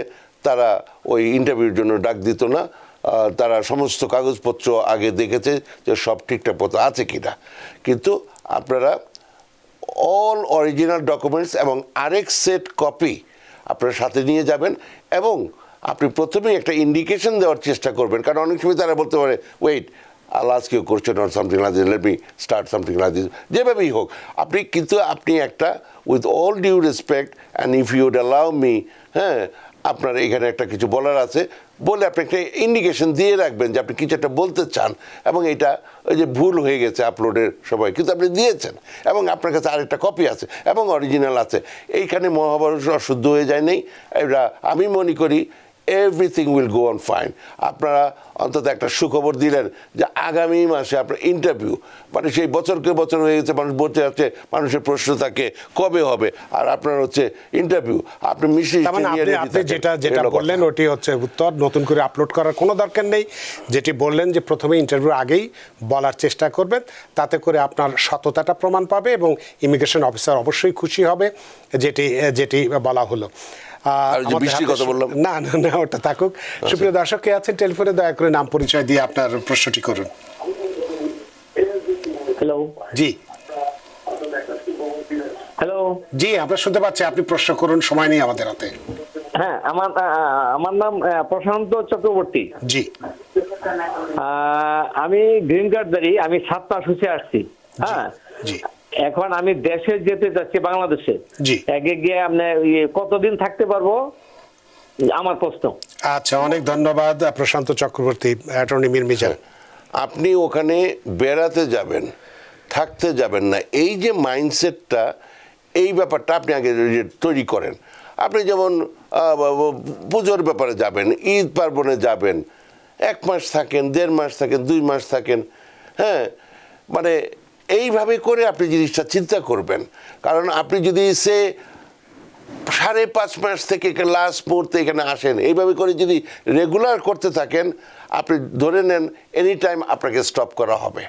তারা ওই ইন্টারভিউর জন্য ডাক দিত না। তারা সমস্ত কাগজপত্র আগে দেখেছে যে সব ঠিকঠাক মতো আছে কিনা। কিন্তু আপনারা অল অরিজিনাল ডকুমেন্টস এবং আরেক সেট কপি আপনার সাথে নিয়ে যাবেন, এবং আপনি প্রথমেই একটা ইন্ডিকেশন দেওয়ার চেষ্টা করবেন, কারণ অনেক সময় তারা বলতে পারে wait I'll ask you a question or something like this, let me start something like this, যেভাবেই হোক আপনি একটা with all due respect and if you would allow me, হ্যাঁ আপনার এখানে একটা কিছু বলার আছে বলে আপনি একটা ইন্ডিকেশন দিয়ে রাখবেন যে আপনি কিছু একটা বলতে চান, এবং এটা ওই যে ভুল হয়ে গেছে আপলোডের সময় কিন্তু আপনি দিয়েছেন, এবং আপনার কাছে আরেকটা কপি আছে এবং অরিজিনাল আছে। এইখানে মহাভারত অশুদ্ধ হয়ে যায় নেই। এটা আমি মনে করি everything will go on fine. আপনারা অন্তত একটা সুখবর দিলেন যে আগামী মাসে আপনার ইন্টারভিউ, মানে সেই বছরকে বছর হয়ে গেছে, মানুষ বলতে যাচ্ছে, মানুষের প্রশ্ন থাকে কবে হবে, আর আপনার হচ্ছে ইন্টারভিউ, আপনি আপনি যেটা বললেন ওটি হচ্ছে উত্তর। নতুন করে আপলোড করার কোনো দরকার নেই। যেটি বললেন যে প্রথমে ইন্টারভিউ আগেই বলার চেষ্টা করবেন, তাতে করে আপনার সততাটা প্রমাণ পাবে এবং ইমিগ্রেশন অফিসার অবশ্যই খুশি হবে যেটি বলা হলো। না ওটা থাকুক। সুপ্রিয় দর্শক কে আছেন টেলিফোনে, দয়া করে নাম পরিচয় দিয়ে আপনার প্রশ্নটি করুন। হ্যালো, জি হ্যালো, জি আমরা শুনতে পাচ্ছি, আপনি প্রশ্ন করুন, সময় নেই আমাদের হাতে। হ্যাঁ, আমার নাম প্রশান্ত চক্রবর্তী। জি, আমি গ্রিন কার্ডধারী, আমি 7 মাস হচ্ছে আসছি। হ্যাঁ, জি, এখন আমি দেশে যেতে চাচ্ছি, বাংলাদেশে। জি, আগে গিয়ে আপনি কতদিন থাকতে পারবো, আমার প্রশ্ন। আচ্ছা, অনেক ধন্যবাদ প্রশান্ত চক্রবর্তী। অ্যাটর্নি মীর মিজান, আপনি ওখানে বেড়াতে যাবেন, থাকতে যাবেন না, এই যে মাইন্ডসেটটা, এই ব্যাপারটা আপনি আগে তৈরি করেন। আপনি যেমন পুজোর ব্যাপারে যাবেন, ঈদ পার্বণে যাবেন, 1 মাস থাকেন, 1.5 মাস থাকেন, 2 মাস থাকেন, হ্যাঁ, মানে এইভাবে করে আপনি জিনিসটা চিন্তা করবেন। কারণ আপনি যদি 5.5 মাস থেকে লাস্ট মুহূর্তে এখানে আসেন, এইভাবে করে যদি রেগুলার করতে থাকেন, আপনি ধরে নেন এনি টাইম আপনাকে স্টপ করা হবে।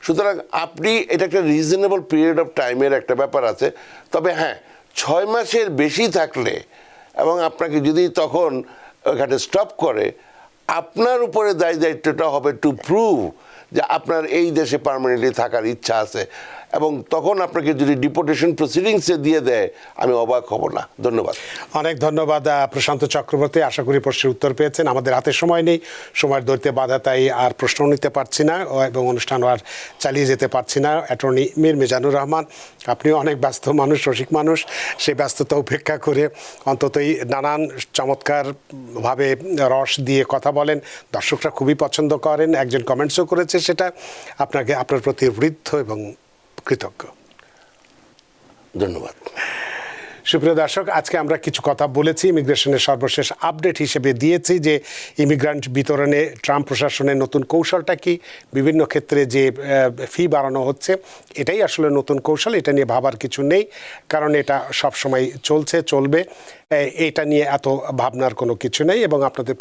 সুতরাং আপনি এটা একটা রিজনেবল পিরিয়ড অফ টাইমের একটা ব্যাপার আছে। তবে হ্যাঁ, 6 মাসের বেশি থাকলে এবং আপনাকে যদি তখন ওখানে স্টপ করে, আপনার উপরে দায়িত্বটা হবে টু প্রুভ যে আপনার এই দেশে পার্মানেন্টলি থাকার ইচ্ছা আছে, এবং তখন আপনাকে যদি ডিপোর্টেশন প্রসিডিংসে দিয়ে দেয়, আমি অবাক হব না। ধন্যবাদ। অনেক ধন্যবাদ প্রশান্ত চক্রবর্তী। আশা করি প্রশ্নের উত্তর পেয়েছেন। আমাদের হাতে সময় নেই, সময়ের দৈর্ঘ্যে বাধা, তাই আর প্রশ্ন নিতে পারছি না এবং অনুষ্ঠান আর চালিয়ে যেতে পারছি না। অ্যাটর্নি মীর মিজানুর রহমান, আপনিও অনেক ব্যস্ত মানুষ, রসিক মানুষ, সেই ব্যস্ততা উপেক্ষা করে অন্ততই নানান চমৎকারভাবে রস দিয়ে কথা বলেন, দর্শকরা খুবই পছন্দ করেন। একজন কমেন্টসও করেছে, সেটা আপনার প্রতি বৃদ্ধ এবং কৃতজ্ঞ। ধন্যবাদ। সুপ্রিয় দর্শক, আজকে আমরা কিছু কথা বলেছি, ইমিগ্রেশনের সর্বশেষ আপডেট হিসেবে দিয়েছি যে ইমিগ্রান্ট বিতরণে ট্রাম্প প্রশাসনের নতুন কৌশলটা কি, বিভিন্ন ক্ষেত্রে যে ফি বাড়ানো হচ্ছে, এটাই আসলে নতুন কৌশল। এটা নিয়ে ভাবার কিছু নেই, কারণ এটা সবসময় চলবে। এটা নিয়ে এত ভাবনার কোনো কিছু নেই, এবং আপনাদের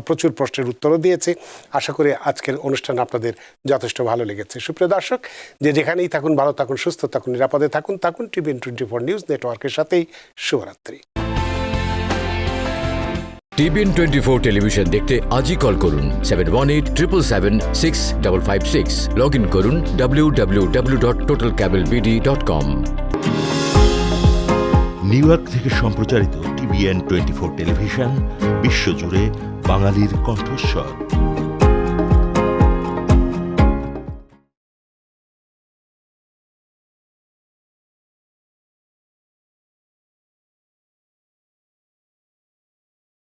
প্রচুর প্রশ্নের উত্তরও দিয়েছি। আশা করি আজকের অনুষ্ঠান আপনাদের যথেষ্ট ভালো লেগেছে। সুপ্রিয় দর্শক, যেখানেই থাকুন, ভালো থাকুন, সুস্থ থাকুন, নিরাপদে থাকুন। টিভিএন 24 নিউজ নেটওয়ার্কের সাথেই শুভরাত্রি। টিভিএন 24 টেলিভিশন দেখতে আজই কল করুন 7187776556। লগ ইন করুন www.totalcablebd.com। নিউ ইয়র্ক থেকে সম্প্রচারিত টিভিএন 24 টেলিভিশন বিশ্বজুড়ে বাঙালির কণ্ঠস্বর।